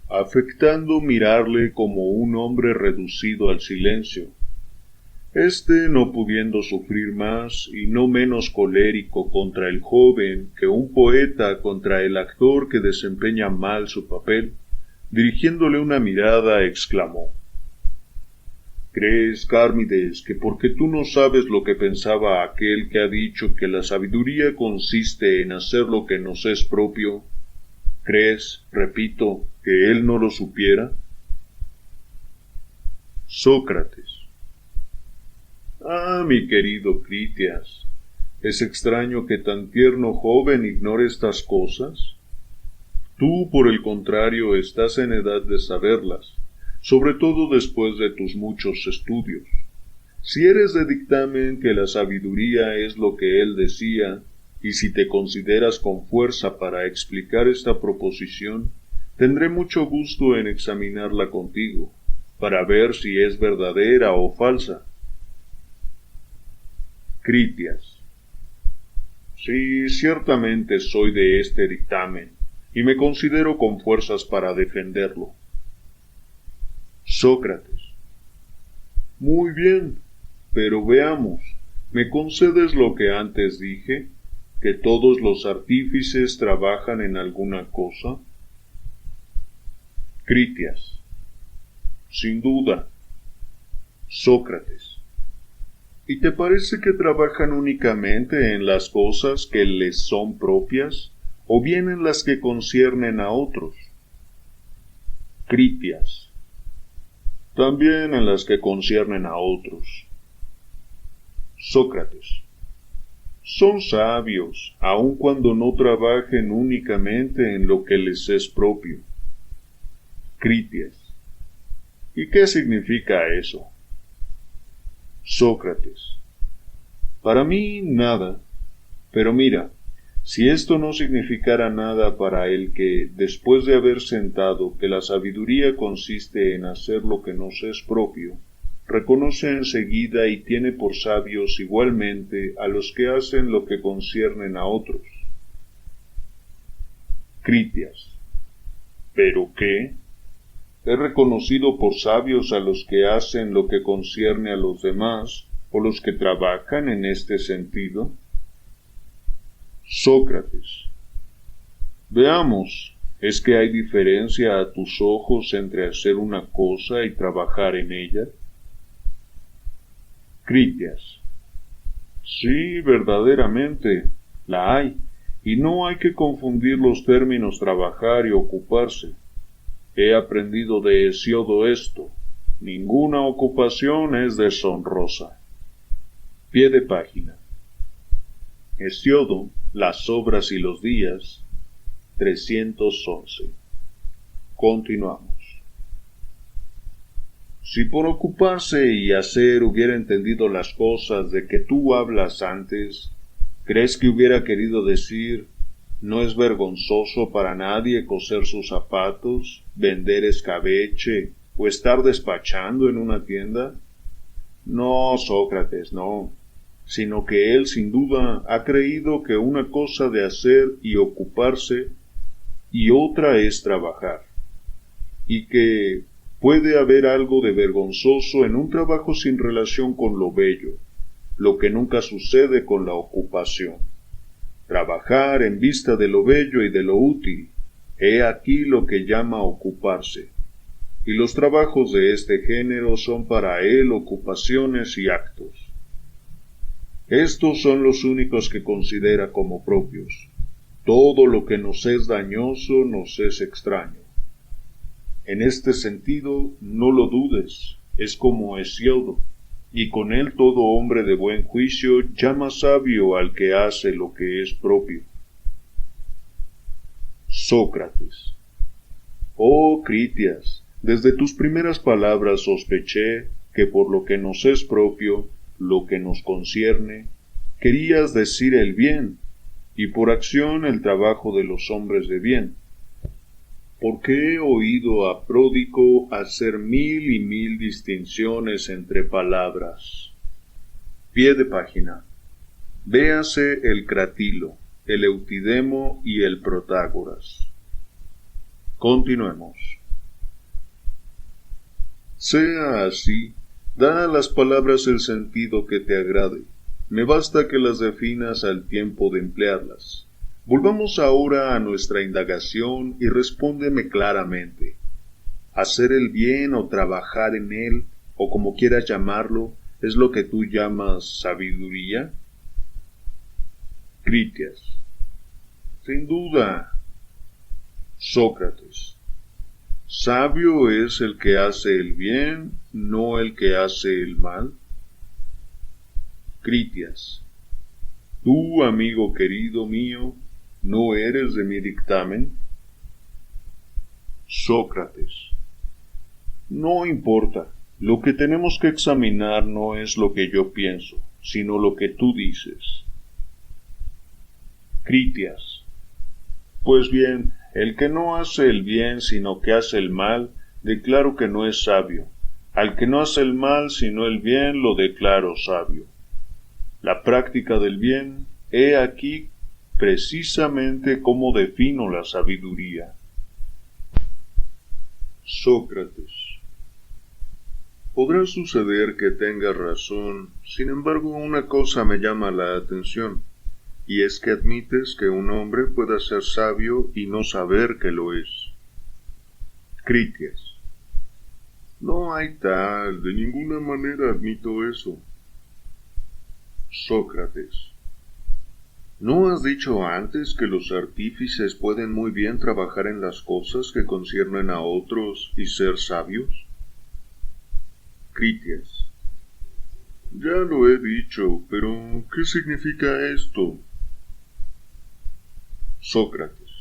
afectando mirarle como un hombre reducido al silencio. Este, no pudiendo sufrir más y no menos colérico contra el joven que un poeta contra el actor que desempeña mal su papel, dirigiéndole una mirada, exclamó: ¿Crees, Cármides, que porque tú no sabes lo que pensaba aquel que ha dicho que la sabiduría consiste en hacer lo que nos es propio, crees, repito, que él no lo supiera? Sócrates. Ah, mi querido Critias, ¿es extraño que tan tierno joven ignore estas cosas? Tú, por el contrario, estás en edad de saberlas, sobre todo después de tus muchos estudios. Si eres de dictamen que la sabiduría es lo que él decía, y si te consideras con fuerza para explicar esta proposición, tendré mucho gusto en examinarla contigo, para ver si es verdadera o falsa. Critias. Sí, ciertamente soy de este dictamen, y me considero con fuerzas para defenderlo. Sócrates. Muy bien, pero veamos, ¿me concedes lo que antes dije? ¿Que todos los artífices trabajan en alguna cosa? Critias. Sin duda. Sócrates. ¿Y te parece que trabajan únicamente en las cosas que les son propias, o bien en las que conciernen a otros? Critias. También en las que conciernen a otros. Sócrates. Son sabios, aun cuando no trabajen únicamente en lo que les es propio. Critias. ¿Y qué significa eso? Sócrates. Para mí, nada. Pero mira, si esto no significara nada para el que, después de haber sentado que la sabiduría consiste en hacer lo que nos es propio, reconoce enseguida y tiene por sabios igualmente a los que hacen lo que conciernen a otros. Critias. ¿Pero qué? ¿He reconocido por sabios a los que hacen lo que concierne a los demás, o los que trabajan en este sentido? Sócrates. Veamos, ¿es que hay diferencia a tus ojos entre hacer una cosa y trabajar en ella? Critias. Sí, verdaderamente, la hay, y no hay que confundir los términos trabajar y ocuparse. He aprendido de Hesiodo esto: ninguna ocupación es deshonrosa. Pie de página. Hesiodo, Las obras y los días, 311. Continuamos. Si por ocuparse y hacer hubiera entendido las cosas de que tú hablas antes, ¿crees que hubiera querido decir: no es vergonzoso para nadie coser sus zapatos, vender escabeche o estar despachando en una tienda? No, Sócrates, no, sino que él sin duda ha creído que una cosa de hacer y ocuparse y otra es trabajar, y que puede haber algo de vergonzoso en un trabajo sin relación con lo bello, lo que nunca sucede con la ocupación. Trabajar en vista de lo bello y de lo útil, he aquí lo que llama ocuparse, y los trabajos de este género son para él ocupaciones y actos. Estos son los únicos que considera como propios. Todo lo que nos es dañoso nos es extraño. En este sentido, no lo dudes, es como Hesiodo, y con él todo hombre de buen juicio llama sabio al que hace lo que es propio. Sócrates. Oh, Critias, desde tus primeras palabras sospeché que por lo que nos es propio, lo que nos concierne, querías decir el bien, y por acción el trabajo de los hombres de bien. Porque he oído a Pródico hacer 1000 y 1000 distinciones entre palabras. Pie de página. Véase el Cratilo, el Eutidemo y el Protágoras. Continuemos. Sea así, da a las palabras el sentido que te agrade. Me basta que las definas al tiempo de emplearlas. Volvamos ahora a nuestra indagación y respóndeme claramente. ¿Hacer el bien o trabajar en él, o como quieras llamarlo, es lo que tú llamas sabiduría? Critias. Sin duda. Sócrates. ¿Sabio es el que hace el bien, no el que hace el mal? Critias. Tú, amigo querido mío, ¿no eres de mi dictamen? Sócrates. No importa. Lo que tenemos que examinar no es lo que yo pienso, sino lo que tú dices. Critias. Pues bien, el que no hace el bien sino que hace el mal, declaro que no es sabio. Al que no hace el mal sino el bien, lo declaro sabio. La práctica del bien, he aquí precisamente cómo defino la sabiduría. Sócrates. Podrá suceder que tengas razón, sin embargo una cosa me llama la atención, y es que admites que un hombre pueda ser sabio y no saber que lo es. Critias. No hay tal, de ninguna manera admito eso. Sócrates. ¿No has dicho antes que los artífices pueden muy bien trabajar en las cosas que conciernen a otros y ser sabios? Critias. Ya lo he dicho, pero ¿qué significa esto? Sócrates.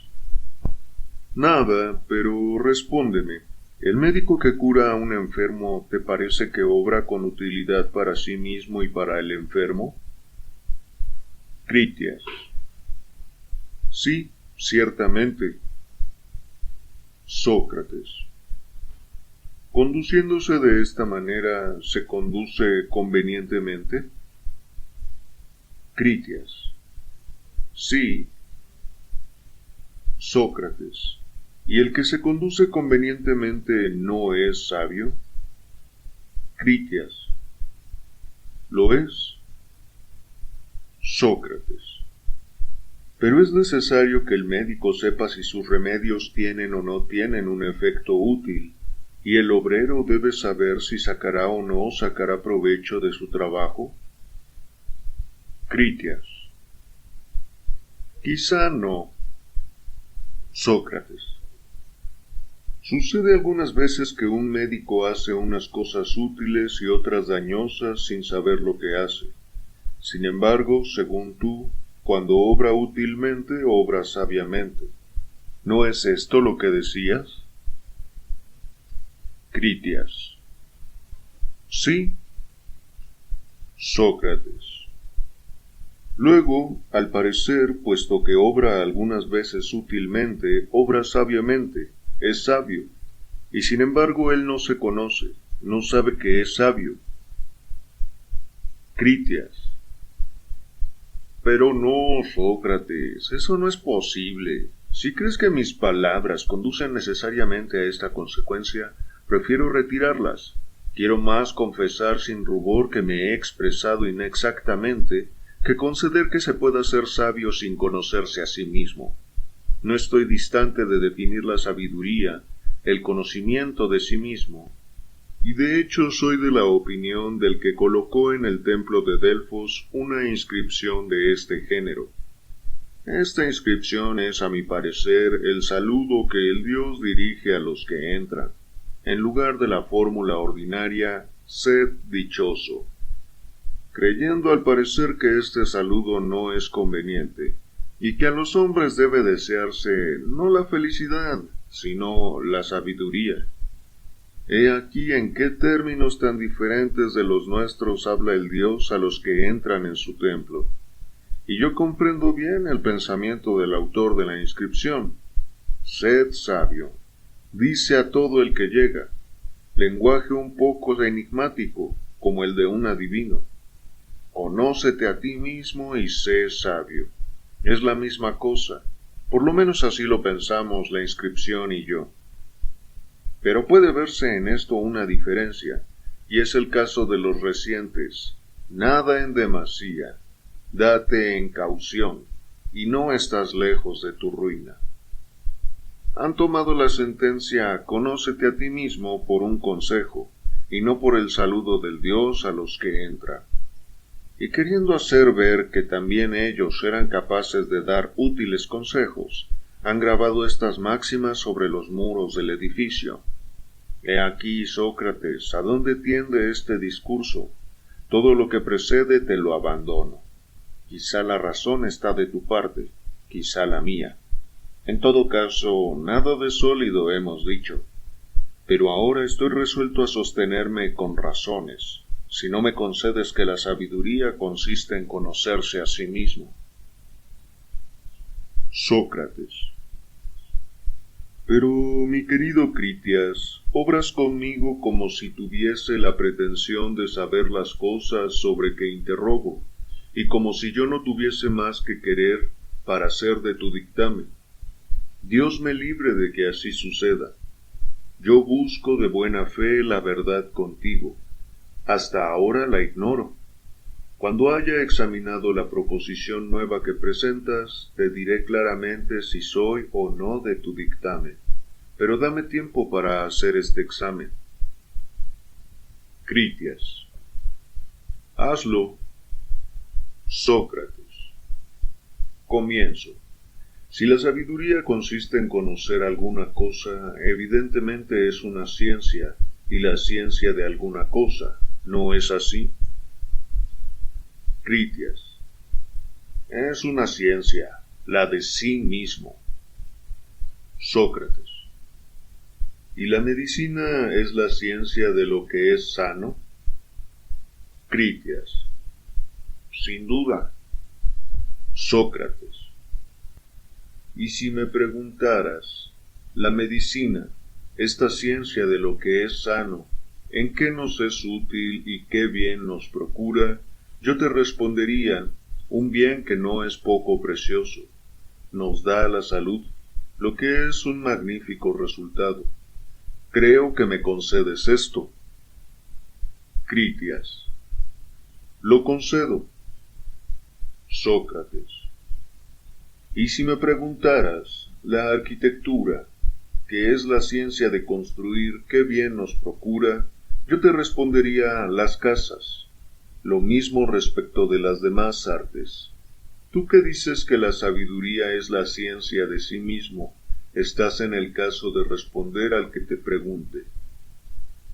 Nada, pero respóndeme. ¿El médico que cura a un enfermo te parece que obra con utilidad para sí mismo y para el enfermo? Critias. Sí, ciertamente. Sócrates. ¿Conduciéndose de esta manera se conduce convenientemente? Critias. Sí. Sócrates. ¿Y el que se conduce convenientemente no es sabio? Critias. ¿Lo es? Sócrates. Pero es necesario que el médico sepa si sus remedios tienen o no tienen un efecto útil, y el obrero debe saber si sacará o no sacará provecho de su trabajo. Critias. Quizá no. Sócrates. Sucede algunas veces que un médico hace unas cosas útiles y otras dañosas sin saber lo que hace. Sin embargo, según tú, cuando obra útilmente, obra sabiamente. ¿No es esto lo que decías? Critias. Sí. Sócrates. Luego, al parecer, puesto que obra algunas veces útilmente, obra sabiamente, es sabio, y sin embargo él no se conoce, no sabe que es sabio. Critias. Pero no, Sócrates, eso no es posible. Si crees que mis palabras conducen necesariamente a esta consecuencia, prefiero retirarlas. Quiero más confesar sin rubor que me he expresado inexactamente que conceder que se pueda ser sabio sin conocerse a sí mismo. No estoy distante de definir la sabiduría, el conocimiento de sí mismo, y de hecho soy de la opinión del que colocó en el templo de Delfos una inscripción de este género. Esta inscripción es, a mi parecer, el saludo que el dios dirige a los que entran, en lugar de la fórmula ordinaria, sed dichoso, creyendo al parecer que este saludo no es conveniente, y que a los hombres debe desearse no la felicidad, sino la sabiduría. He aquí en qué términos tan diferentes de los nuestros habla el Dios a los que entran en su templo. Y yo comprendo bien el pensamiento del autor de la inscripción. Sed sabio, dice a todo el que llega, lenguaje un poco enigmático, como el de un adivino. Conócete a ti mismo y sé sabio. Es la misma cosa, por lo menos así lo pensamos la inscripción y yo. Pero puede verse en esto una diferencia, y es el caso de los recientes. Nada en demasía, date en caución, y no estás lejos de tu ruina. Han tomado la sentencia «Conócete a ti mismo» por un consejo, y no por el saludo del Dios a los que entran. Y queriendo hacer ver que también ellos eran capaces de dar útiles consejos, han grabado estas máximas sobre los muros del edificio. He aquí, Sócrates, ¿a dónde tiende este discurso? Todo lo que precede te lo abandono. Quizá la razón está de tu parte, quizá la mía. En todo caso, nada de sólido hemos dicho. Pero ahora estoy resuelto a sostenerme con razones, si no me concedes que la sabiduría consiste en conocerse a sí mismo. Sócrates. Pero, mi querido Critias, obras conmigo como si tuviese la pretensión de saber las cosas sobre que interrogo, y como si yo no tuviese más que querer para hacer de tu dictamen. Dios me libre de que así suceda. Yo busco de buena fe la verdad contigo. Hasta ahora la ignoro. Cuando haya examinado la proposición nueva que presentas, te diré claramente si soy o no de tu dictamen. Pero dame tiempo para hacer este examen. Critias. Hazlo. Sócrates. Comienzo. Si la sabiduría consiste en conocer alguna cosa, evidentemente es una ciencia, y la ciencia de alguna cosa, ¿no es así? Critias. Es una ciencia, la de sí mismo. Sócrates. ¿Y la medicina es la ciencia de lo que es sano? Critias. Sin duda. Sócrates. Y si me preguntaras, la medicina, esta ciencia de lo que es sano, ¿en qué nos es útil y qué bien nos procura? Yo te respondería, un bien que no es poco precioso. Nos da la salud, lo que es un magnífico resultado. Creo que me concedes esto. Critias. Lo concedo. Sócrates. Y si me preguntaras, la arquitectura, que es la ciencia de construir, qué bien nos procura, yo te respondería las casas. Lo mismo respecto de las demás artes. Tú que dices que la sabiduría es la ciencia de sí mismo, estás en el caso de responder al que te pregunte.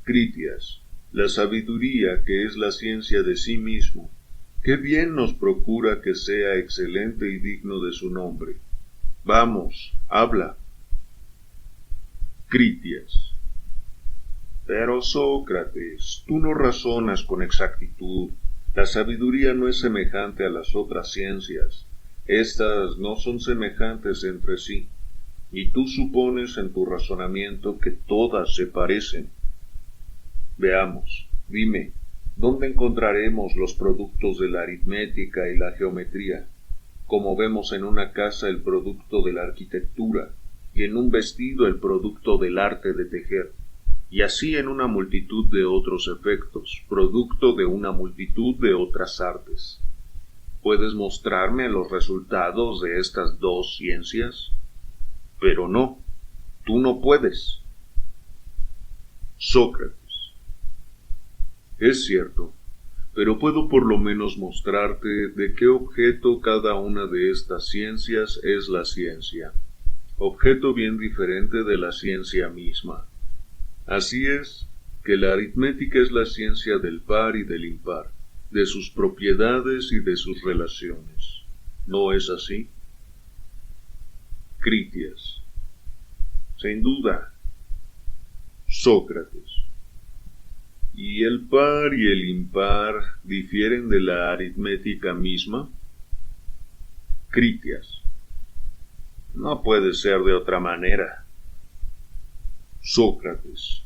Critias, la sabiduría que es la ciencia de sí mismo, qué bien nos procura que sea excelente y digno de su nombre. Vamos, habla. Critias. Pero Sócrates, tú no razonas con exactitud. La sabiduría no es semejante a las otras ciencias. Estas no son semejantes entre sí. Y tú supones en tu razonamiento que todas se parecen. Veamos, dime, ¿dónde encontraremos los productos de la aritmética y la geometría? Como vemos en una casa el producto de la arquitectura, y en un vestido el producto del arte de tejer, y así en una multitud de otros efectos, producto de una multitud de otras artes. ¿Puedes mostrarme los resultados de estas dos ciencias? Pero no, tú no puedes. Sócrates. Es cierto, pero puedo por lo menos mostrarte de qué objeto cada una de estas ciencias es la ciencia, objeto bien diferente de la ciencia misma. Así es, que la aritmética es la ciencia del par y del impar, de sus propiedades y de sus relaciones. ¿No es así? Critias. Sin duda. Sócrates. ¿Y el par y el impar difieren de la aritmética misma? Critias. No puede ser de otra manera. Sócrates.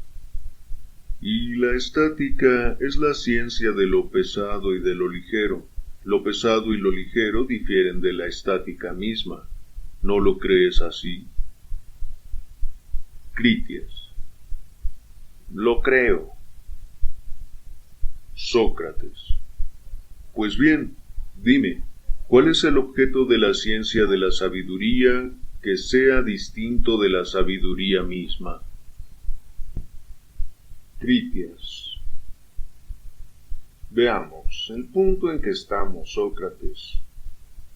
Y la estática es la ciencia de lo pesado y de lo ligero. Lo pesado y lo ligero difieren de la estática misma. ¿No lo crees así? Critias. Lo creo. Sócrates. Pues bien, dime, ¿cuál es el objeto de la ciencia de la sabiduría que sea distinto de la sabiduría misma? Critias. Veamos, el punto en que estamos, Sócrates.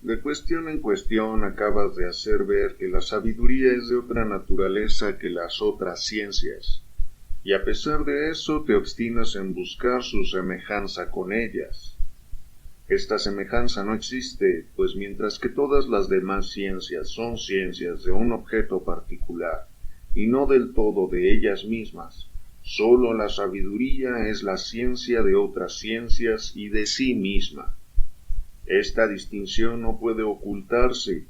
De cuestión en cuestión acabas de hacer ver que la sabiduría es de otra naturaleza que las otras ciencias, y a pesar de eso te obstinas en buscar su semejanza con ellas. Esta semejanza no existe, pues mientras que todas las demás ciencias son ciencias de un objeto particular, y no del todo de ellas mismas, sólo la sabiduría es la ciencia de otras ciencias y de sí misma. Esta distinción no puede ocultarse,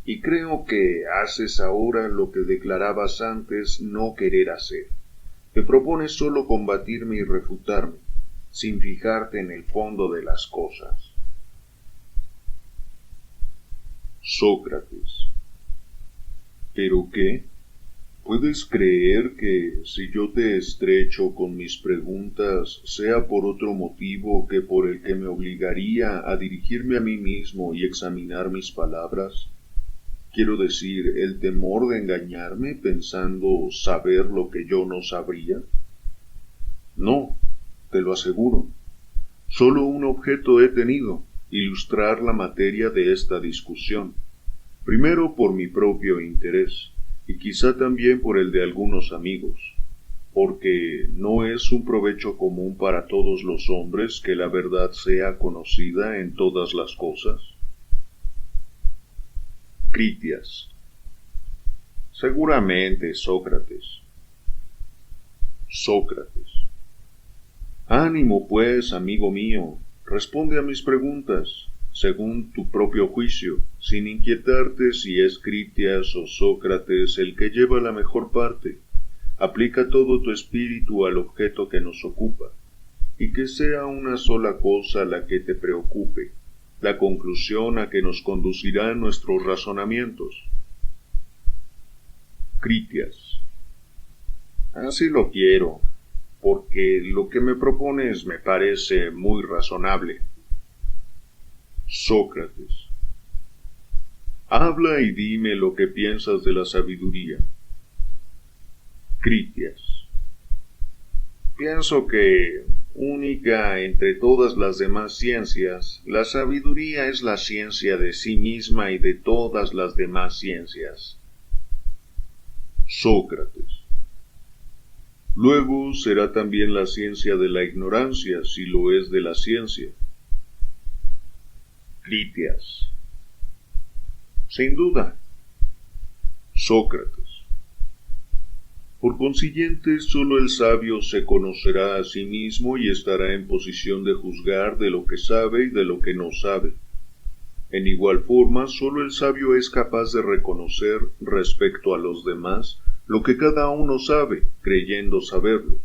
y creo que haces ahora lo que declarabas antes no querer hacer. Te propones solo combatirme y refutarme, sin fijarte en el fondo de las cosas. Sócrates. ¿Pero qué? ¿Puedes creer que, si yo te estrecho con mis preguntas, sea por otro motivo que por el que me obligaría a dirigirme a mí mismo y examinar mis palabras? Quiero decir, el temor de engañarme pensando saber lo que yo no sabría. No, te lo aseguro. Solo un objeto he tenido, ilustrar la materia de esta discusión. Primero por mi propio interés, y quizá también por el de algunos amigos. porque no es un provecho común para todos los hombres que la verdad sea conocida en todas las cosas. Critias. Seguramente, Sócrates. Sócrates. Ánimo, pues, amigo mío, responde a mis preguntas, según tu propio juicio, sin inquietarte si es Critias o Sócrates el que lleva la mejor parte. Aplica todo tu espíritu al objeto que nos ocupa, y que sea una sola cosa la que te preocupe, la conclusión a que nos conducirán nuestros razonamientos. Critias. Así lo quiero, porque lo que me propones me parece muy razonable. Sócrates. Habla y dime lo que piensas de la sabiduría. Critias. Pienso que, única entre todas las demás ciencias, la sabiduría es la ciencia de sí misma y de todas las demás ciencias. Sócrates. Luego será también la ciencia de la ignorancia, si lo es de la ciencia. Critias. Sin duda. Sócrates. Por consiguiente, sólo el sabio se conocerá a sí mismo y estará en posición de juzgar de lo que sabe y de lo que no sabe. En igual forma, sólo el sabio es capaz de reconocer respecto a los demás lo que cada uno sabe, creyendo saberlo,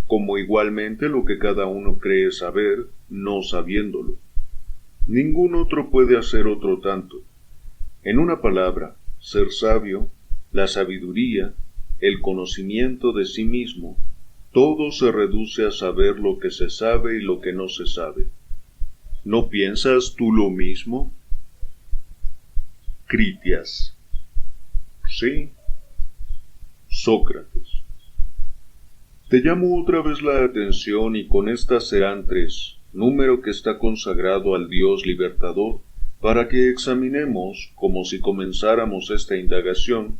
como igualmente lo que cada uno cree saber, no sabiéndolo. Ningún otro puede hacer otro tanto. En una palabra, ser sabio, la sabiduría, el conocimiento de sí mismo, todo se reduce a saber lo que se sabe y lo que no se sabe. ¿No piensas tú lo mismo? Critias. Sí. Sócrates. Te llamo otra vez la atención y con estas serán 3, número que está consagrado al Dios libertador, para que examinemos, como si comenzáramos esta indagación,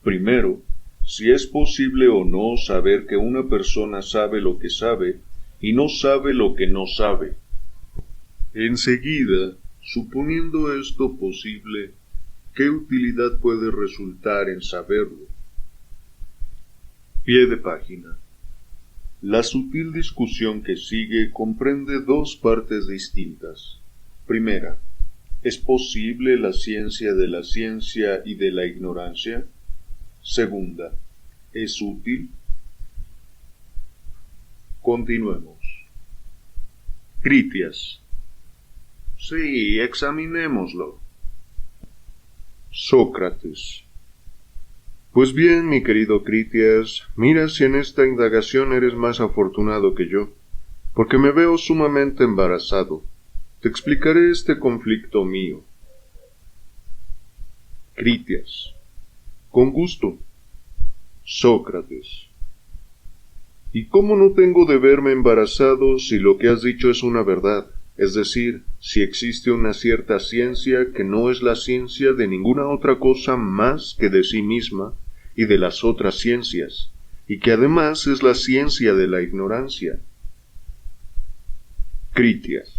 primero, si es posible o no saber que una persona sabe lo que sabe y no sabe lo que no sabe. Enseguida, suponiendo esto posible, ¿qué utilidad puede resultar en saberlo? Pie de página. La sutil discusión que sigue comprende 2 partes distintas. Primera, ¿es posible la ciencia de la ciencia y de la ignorancia? Segunda, ¿es útil? Continuemos. Critias. Sí, examinémoslo. Sócrates. Pues bien, mi querido Critias, mira si en esta indagación eres más afortunado que yo, porque me veo sumamente embarazado. Te explicaré este conflicto mío. Critias. Con gusto. Sócrates. ¿Y cómo no tengo de verme embarazado si lo que has dicho es una verdad? Es decir, si existe una cierta ciencia que no es la ciencia de ninguna otra cosa más que de sí misma y de las otras ciencias, y que además es la ciencia de la ignorancia. Critias.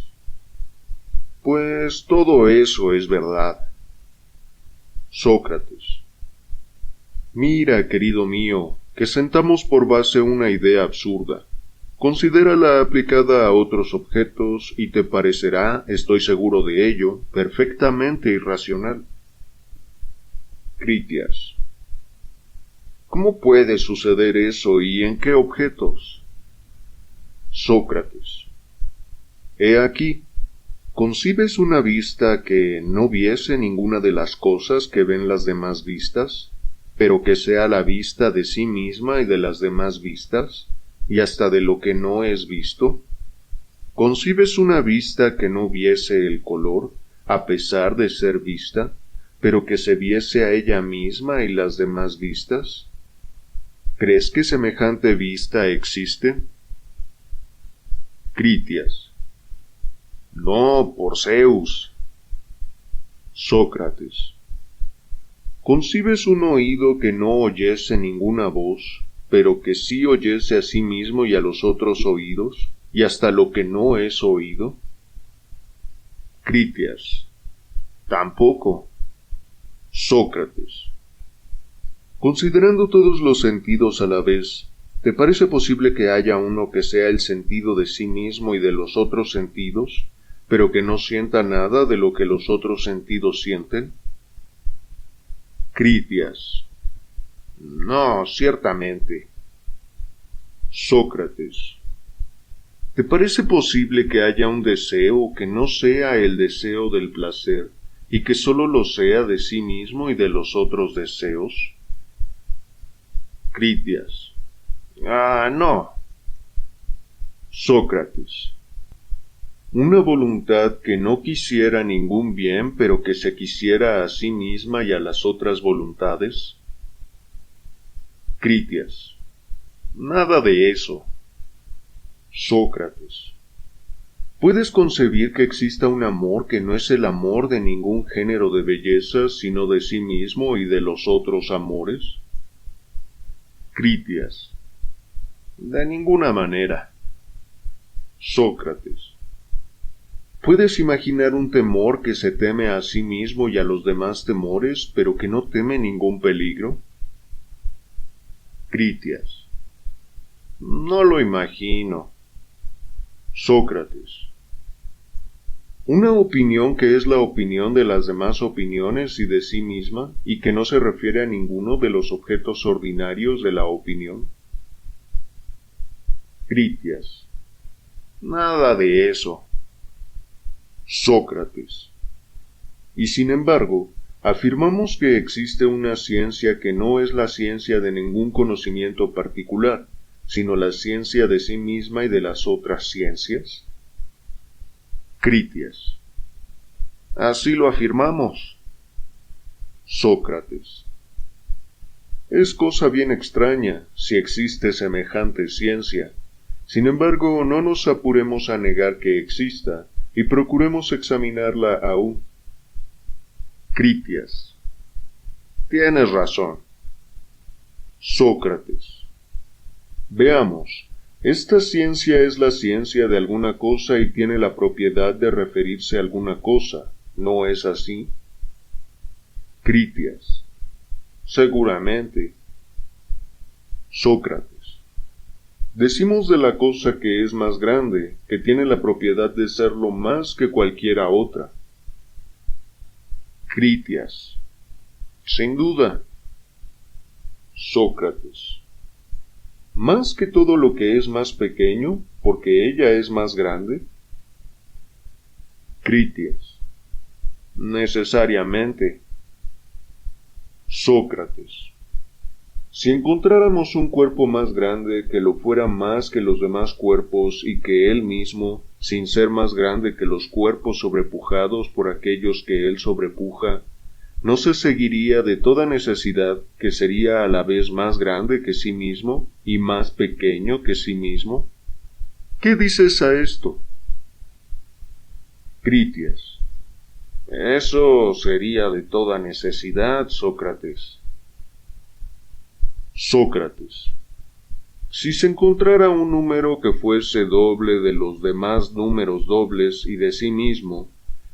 Pues todo eso es verdad. Sócrates. Mira, querido mío, que sentamos por base una idea absurda. Considérala aplicada a otros objetos y te parecerá, estoy seguro de ello, perfectamente irracional. Critias. ¿Cómo puede suceder eso y en qué objetos? Sócrates. He aquí, ¿concibes una vista que no viese ninguna de las cosas que ven las demás vistas, pero que sea la vista de sí misma y de las demás vistas, y hasta de lo que no es visto? ¿Concibes una vista que no viese el color, a pesar de ser vista, pero que se viese a ella misma y las demás vistas? ¿Crees que semejante vista existe? Critias. No, por Zeus. Sócrates. ¿Concibes un oído que no oyese ninguna voz, pero que sí oyese a sí mismo y a los otros oídos, y hasta lo que no es oído? Critias. Tampoco. Sócrates. Considerando todos los sentidos a la vez, ¿te parece posible que haya uno que sea el sentido de sí mismo y de los otros sentidos, pero que no sienta nada de lo que los otros sentidos sienten? Critias. No, ciertamente. Sócrates. ¿Te parece posible que haya un deseo que no sea el deseo del placer, y que sólo lo sea de sí mismo y de los otros deseos? Critias. No. Sócrates. Una voluntad que no quisiera ningún bien, pero que se quisiera a sí misma y a las otras voluntades. Critias. Nada de eso. Sócrates. ¿Puedes concebir que exista un amor que no es el amor de ningún género de belleza, sino de sí mismo y de los otros amores? Critias. De ninguna manera. Sócrates. ¿Puedes imaginar un temor que se teme a sí mismo y a los demás temores, pero que no teme ningún peligro? Critias. No lo imagino. Sócrates. Una opinión que es la opinión de las demás opiniones y de sí misma, y que no se refiere a ninguno de los objetos ordinarios de la opinión. Critias. Nada de eso. Sócrates. Y sin embargo, afirmamos que existe una ciencia que no es la ciencia de ningún conocimiento particular, sino la ciencia de sí misma y de las otras ciencias. Critias. Así lo afirmamos. Sócrates. Es cosa bien extraña si existe semejante ciencia. Sin embargo, no nos apuremos a negar que exista, y procuremos examinarla aún. Critias. Tienes razón. Sócrates. Veamos. Esta ciencia es la ciencia de alguna cosa y tiene la propiedad de referirse a alguna cosa, ¿no es así? Critias. Seguramente. Sócrates. Decimos de la cosa que es más grande, que tiene la propiedad de serlo más que cualquiera otra. Critias. Sin duda. Sócrates. ¿Más que todo lo que es más pequeño, porque ella es más grande? Critias. Necesariamente. Sócrates. Si encontráramos un cuerpo más grande que lo fuera más que los demás cuerpos y que él mismo, sin ser más grande que los cuerpos sobrepujados por aquellos que él sobrepuja, ¿no se seguiría de toda necesidad que sería a la vez más grande que sí mismo y más pequeño que sí mismo? ¿Qué dices a esto? Critias. Eso sería de toda necesidad, Sócrates. Sócrates. Si se encontrara un número que fuese doble de los demás números dobles y de sí mismo,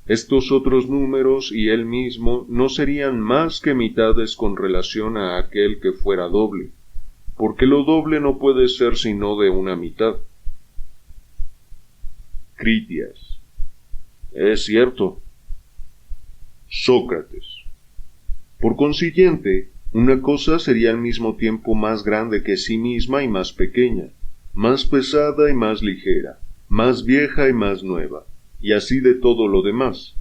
estos otros números y él mismo no serían más que mitades con relación a aquel que fuera doble, porque lo doble no puede ser sino de una mitad. Critias. Es cierto. Sócrates. Por consiguiente, una cosa sería al mismo tiempo más grande que sí misma y más pequeña, más pesada y más ligera, más vieja y más nueva, y así de todo lo demás.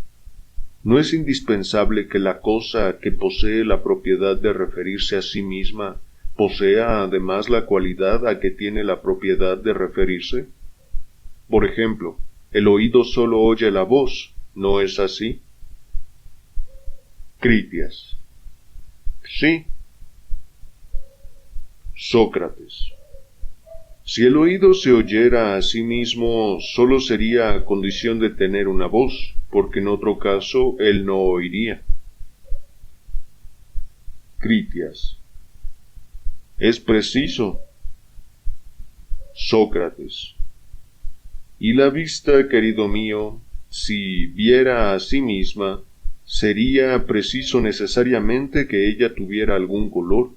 ¿No es indispensable que la cosa que posee la propiedad de referirse a sí misma posea además la cualidad a que tiene la propiedad de referirse? Por ejemplo, el oído solo oye la voz, ¿no es así? Critias. Sí. Sócrates. Si el oído se oyera a sí mismo, sólo sería a condición de tener una voz, porque en otro caso él no oiría. Critias. Es preciso, Sócrates. Y la vista, querido mío, si viera a sí misma, sería preciso necesariamente que ella tuviera algún color,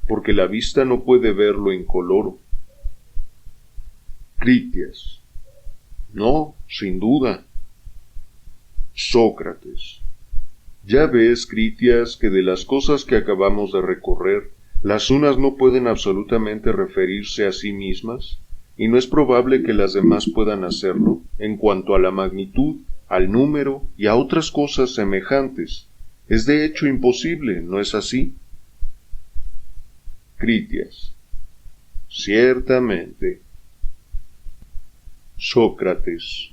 porque la vista no puede verlo incoloro. Critias. No, sin duda. Sócrates. Ya ves, Critias, que de las cosas que acabamos de recorrer, las unas no pueden absolutamente referirse a sí mismas, y no es probable que las demás puedan hacerlo en cuanto a la magnitud, al número y a otras cosas semejantes. Es de hecho imposible, ¿no es así? Critias. Ciertamente. Sócrates.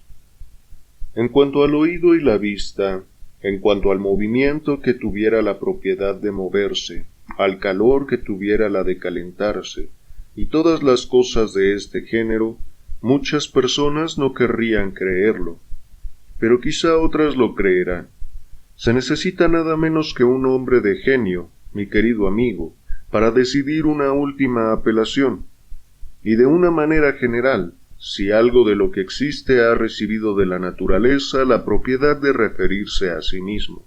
En cuanto al oído y la vista, en cuanto al movimiento que tuviera la propiedad de moverse, al calor que tuviera la de calentarse, y todas las cosas de este género, muchas personas no querrían creerlo, pero quizá otras lo creerán. Se necesita nada menos que un hombre de genio, mi querido amigo, para decidir una última apelación, y de una manera general, si algo de lo que existe ha recibido de la naturaleza la propiedad de referirse a sí mismo,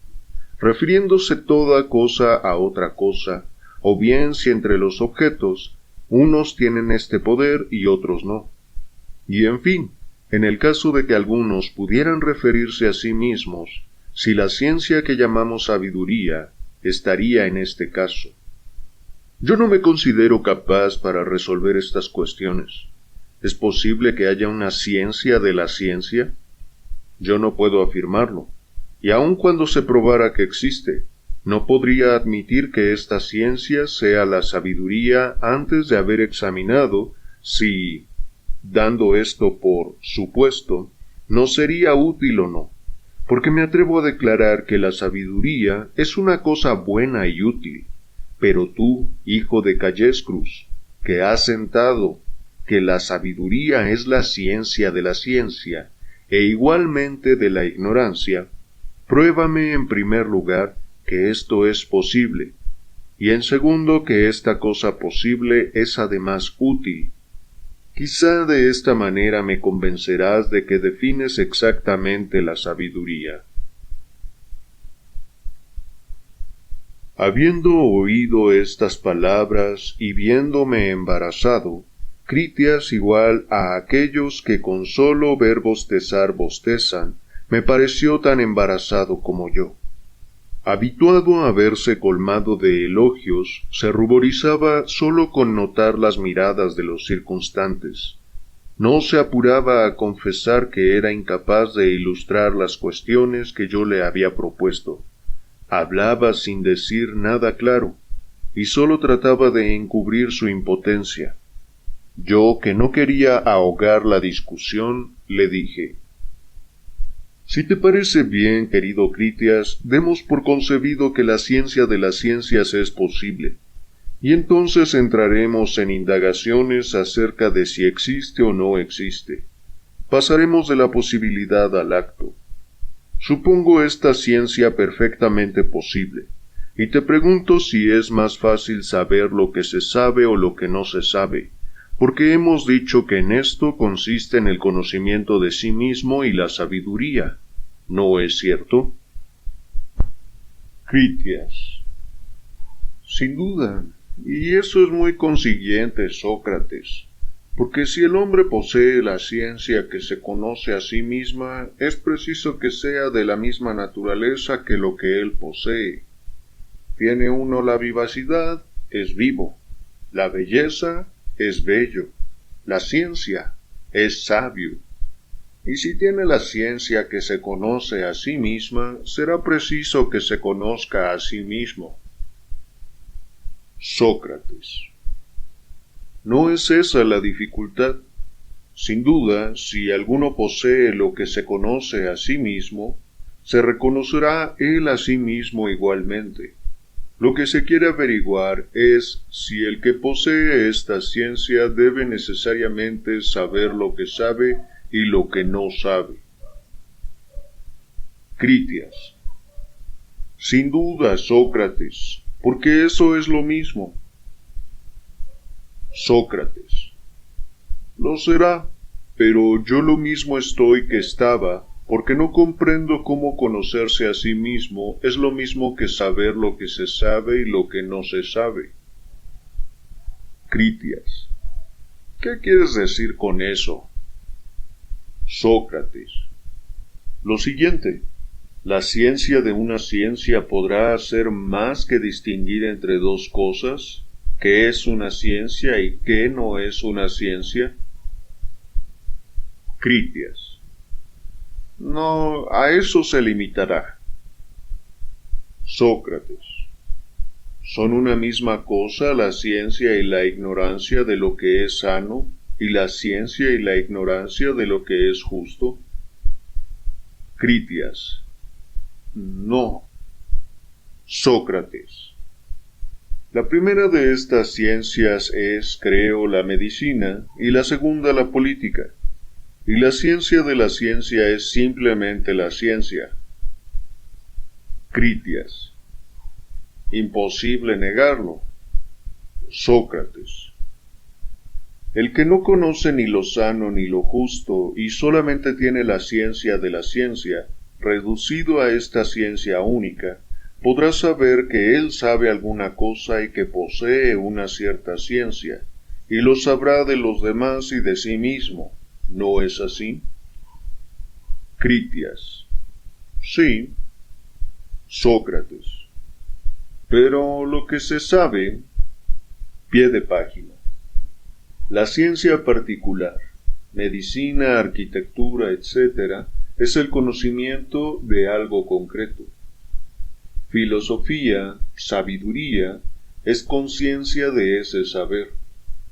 refiriéndose toda cosa a otra cosa, o bien si entre los objetos unos tienen este poder y otros no. Y en fin, en el caso de que algunos pudieran referirse a sí mismos, si la ciencia que llamamos sabiduría estaría en este caso. Yo no me considero capaz para resolver estas cuestiones. ¿Es posible que haya una ciencia de la ciencia? Yo no puedo afirmarlo, y aun cuando se probara que existe, no podría admitir que esta ciencia sea la sabiduría antes de haber examinado si, dando esto por supuesto, no sería útil o no, porque me atrevo a declarar que la sabiduría es una cosa buena y útil, pero tú, hijo de Callescrus, que has sentado que la sabiduría es la ciencia de la ciencia, e igualmente de la ignorancia, pruébame en primer lugar que esto es posible, y en segundo que esta cosa posible es además útil. Quizá de esta manera me convencerás de que defines exactamente la sabiduría. Habiendo oído estas palabras y viéndome embarazado, Critias igual a aquellos que con solo ver bostezar bostezan, me pareció tan embarazado como yo. Habituado a verse colmado de elogios, se ruborizaba sólo con notar las miradas de los circunstantes. No se apuraba a confesar que era incapaz de ilustrar las cuestiones que yo le había propuesto. Hablaba sin decir nada claro, y sólo trataba de encubrir su impotencia. Yo, que no quería ahogar la discusión, le dije: «Si te parece bien, querido Critias, demos por concebido que la ciencia de las ciencias es posible, y entonces entraremos en indagaciones acerca de si existe o no existe. Pasaremos de la posibilidad al acto. Supongo esta ciencia perfectamente posible, y te pregunto si es más fácil saber lo que se sabe o lo que no se sabe, porque hemos dicho que en esto consiste en el conocimiento de sí mismo y la sabiduría, ¿no es cierto?» Critias. Sin duda, y eso es muy consiguiente, Sócrates, porque si el hombre posee la ciencia que se conoce a sí misma, es preciso que sea de la misma naturaleza que lo que él posee. Tiene uno la vivacidad, es vivo; la belleza, es bello; la ciencia, es sabio. Y si tiene la ciencia que se conoce a sí misma, será preciso que se conozca a sí mismo. Sócrates. No es esa la dificultad. Sin duda, si alguno posee lo que se conoce a sí mismo, se reconocerá él a sí mismo igualmente. Lo que se quiere averiguar es si el que posee esta ciencia debe necesariamente saber lo que sabe y lo que no sabe. Critias. Sin duda, Sócrates, porque eso es lo mismo. Sócrates. Lo será, pero yo lo mismo estoy que estaba, porque no comprendo cómo conocerse a sí mismo es lo mismo que saber lo que se sabe y lo que no se sabe. Critias. ¿Qué quieres decir con eso? Sócrates. Lo siguiente. ¿La ciencia de una ciencia podrá hacer más que distinguir entre dos cosas? ¿Qué es una ciencia y qué no es una ciencia? Critias. No, a eso se limitará. Sócrates. ¿Son una misma cosa la ciencia y la ignorancia de lo que es sano, y la ciencia y la ignorancia de lo que es justo? Critias. No. Sócrates. La primera de estas ciencias es, creo, la medicina, y la segunda la política. Y la ciencia de la ciencia es simplemente la ciencia. Critias. Imposible negarlo. Sócrates. El que no conoce ni lo sano ni lo justo y solamente tiene la ciencia de la ciencia, reducido a esta ciencia única, podrá saber que él sabe alguna cosa y que posee una cierta ciencia, y lo sabrá de los demás y de sí mismo. ¿No es así? Critias. Sí. Sócrates. Pero lo que se sabe, pie de página. La ciencia particular, medicina, arquitectura, etc., es el conocimiento de algo concreto. Filosofía, sabiduría, es conciencia de ese saber.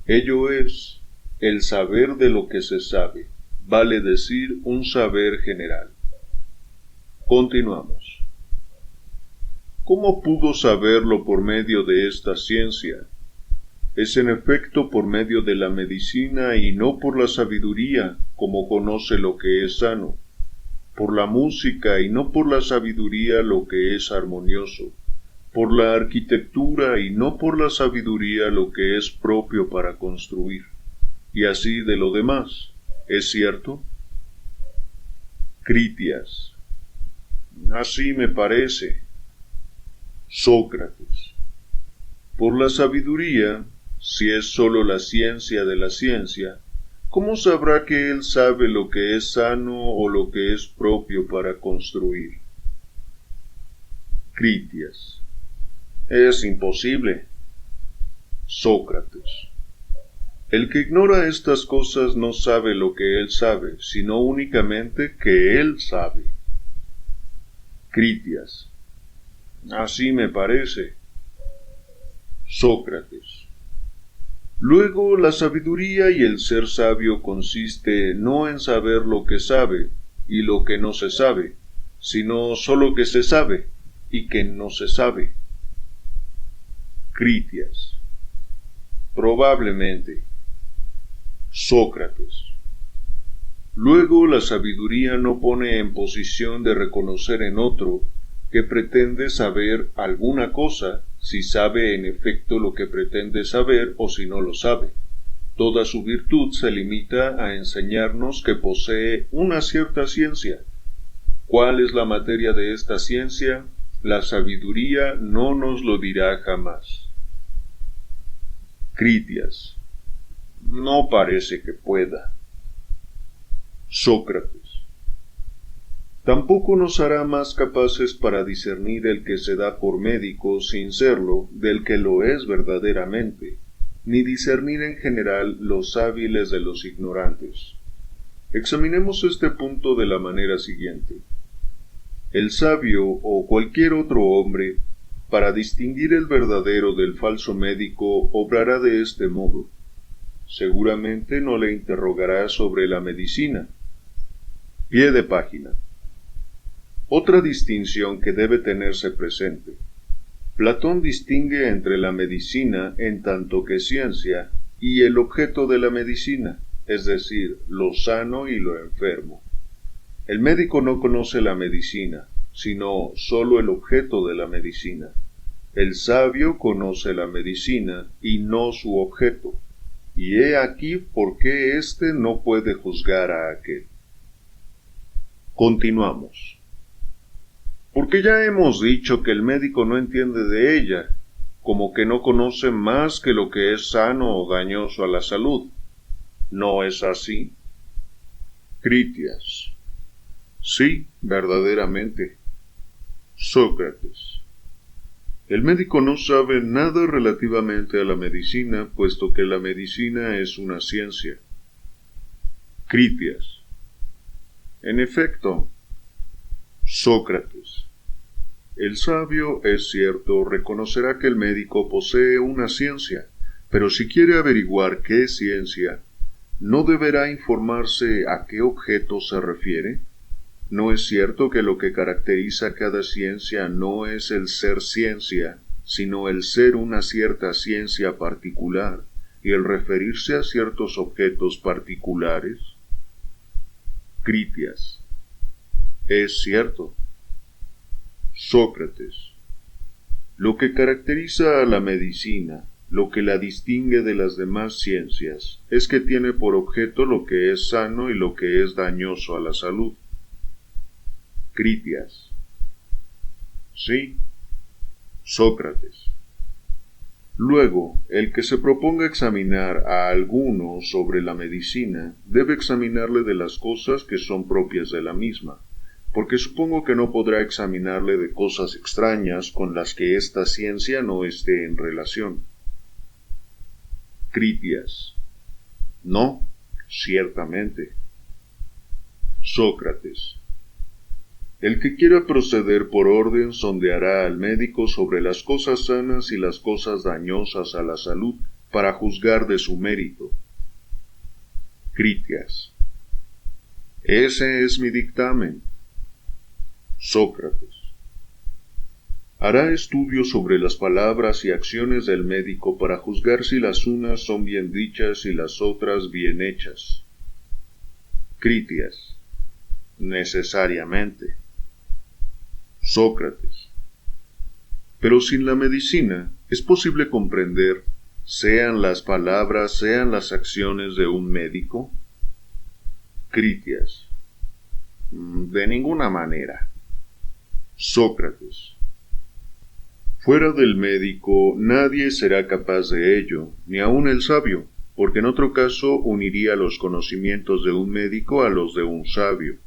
Ello es el saber de lo que se sabe, vale decir un saber general. Continuamos. ¿Cómo pudo saberlo por medio de esta ciencia? Es en efecto por medio de la medicina y no por la sabiduría, como conoce lo que es sano, por la música y no por la sabiduría lo que es armonioso, por la arquitectura y no por la sabiduría lo que es propio para construir, y así de lo demás, ¿es cierto? Critias. Así me parece. Sócrates. Por la sabiduría, si es sólo la ciencia de la ciencia, ¿cómo sabrá que él sabe lo que es sano o lo que es propio para construir? Critias. Es imposible. Sócrates. El que ignora estas cosas no sabe lo que él sabe, sino únicamente que él sabe. Critias. Así me parece. Sócrates. Luego, la sabiduría y el ser sabio consiste no en saber lo que sabe y lo que no se sabe, sino sólo que se sabe y que no se sabe. Critias. Probablemente. Sócrates. Luego, la sabiduría no pone en posición de reconocer en otro que pretende saber alguna cosa, si sabe en efecto lo que pretende saber o si no lo sabe. Toda su virtud se limita a enseñarnos que posee una cierta ciencia. ¿Cuál es la materia de esta ciencia? La sabiduría no nos lo dirá jamás. Critias. No parece que pueda. Sócrates. Tampoco nos hará más capaces para discernir el que se da por médico sin serlo del que lo es verdaderamente, ni discernir en general los hábiles de los ignorantes. Examinemos este punto de la manera siguiente. El sabio o cualquier otro hombre, para distinguir el verdadero del falso médico, obrará de este modo. Seguramente no le interrogará sobre la medicina. Pie de página. Otra distinción que debe tenerse presente. Platón distingue entre la medicina en tanto que ciencia y el objeto de la medicina, es decir, lo sano y lo enfermo. El médico no conoce la medicina, sino sólo el objeto de la medicina. El sabio conoce la medicina y no su objeto. y he aquí por qué éste no puede juzgar a aquel. Continuamos. Porque ya hemos dicho que el médico no entiende de ella, como que no conoce más que lo que es sano o dañoso a la salud. ¿No es así? Critias. Sí, verdaderamente. Sócrates. El médico no sabe nada relativamente a la medicina, puesto que la medicina es una ciencia. Critias. En efecto. Sócrates. El sabio, es cierto, reconocerá que el médico posee una ciencia, pero si quiere averiguar qué ciencia, ¿no deberá informarse a qué objeto se refiere? ¿No es cierto que lo que caracteriza cada ciencia no es el ser ciencia, sino el ser una cierta ciencia particular y el referirse a ciertos objetos particulares? Critias. Es cierto. Sócrates. Lo que caracteriza a la medicina, lo que la distingue de las demás ciencias, es que tiene por objeto lo que es sano y lo que es dañoso a la salud. Critias. Sí. Sócrates. Luego, el que se proponga examinar a alguno sobre la medicina, debe examinarle de las cosas que son propias de la misma, porque supongo que no podrá examinarle de cosas extrañas con las que esta ciencia no esté en relación. Critias. No, ciertamente. Sócrates. El que quiera proceder por orden sondeará al médico sobre las cosas sanas y las cosas dañosas a la salud para juzgar de su mérito. Critias. Ese es mi dictamen. Sócrates. Hará estudio sobre las palabras y acciones del médico para juzgar si las unas son bien dichas y las otras bien hechas. Critias. Necesariamente. Sócrates. Pero sin la medicina es posible comprender, sean las palabras, sean las acciones de un médico. Critias. De ninguna manera. Sócrates. Fuera del médico nadie será capaz de ello, ni aun el sabio, porque en otro caso uniría los conocimientos de un médico a los de un sabio.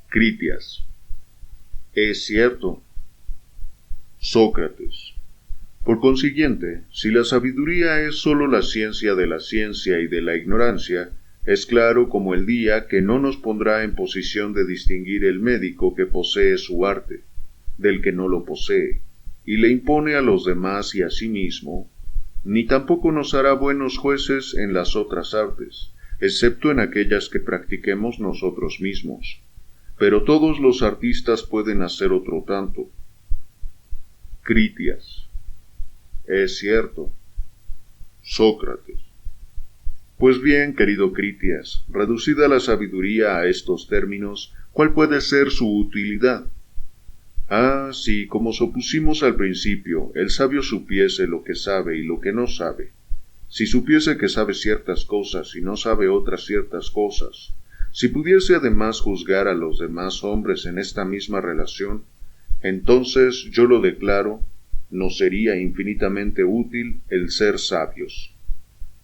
Critias. Es cierto. Sócrates. Por consiguiente, si la sabiduría es sólo la ciencia de la ciencia y de la ignorancia, es claro como el día que no nos pondrá en posición de distinguir el médico que posee su arte, del que no lo posee, y le impone a los demás y a sí mismo, ni tampoco nos hará buenos jueces en las otras artes, excepto en aquellas que practiquemos nosotros mismos. Pero todos los artistas pueden hacer otro tanto. Critias. Es cierto. Sócrates. Pues bien, querido Critias, reducida la sabiduría a estos términos, ¿cuál puede ser su utilidad? Ah, si, como supusimos al principio, el sabio supiese lo que sabe y lo que no sabe, si supiese que sabe ciertas cosas y no sabe otras ciertas cosas, si pudiese además juzgar a los demás hombres en esta misma relación, entonces yo lo declaro, nos sería infinitamente útil el ser sabios.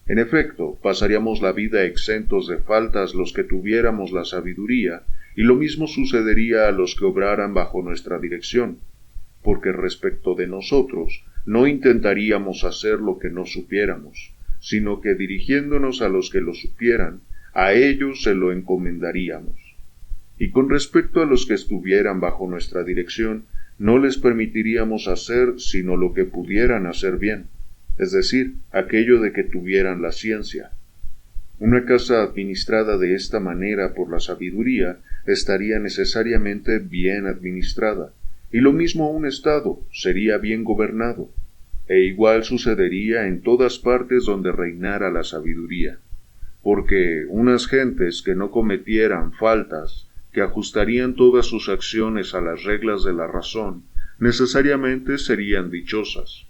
En efecto, pasaríamos la vida exentos de faltas los que tuviéramos la sabiduría, y lo mismo sucedería a los que obraran bajo nuestra dirección, porque respecto de nosotros no intentaríamos hacer lo que no supiéramos, sino que dirigiéndonos a los que lo supieran, a ellos se lo encomendaríamos. Y con respecto a los que estuvieran bajo nuestra dirección, no les permitiríamos hacer sino lo que pudieran hacer bien, es decir, aquello de que tuvieran la ciencia. Una casa administrada de esta manera por la sabiduría estaría necesariamente bien administrada, y lo mismo un estado sería bien gobernado, e igual sucedería en todas partes donde reinara la sabiduría, porque unas gentes que no cometieran faltas, que ajustarían todas sus acciones a las reglas de la razón, necesariamente serían dichosas.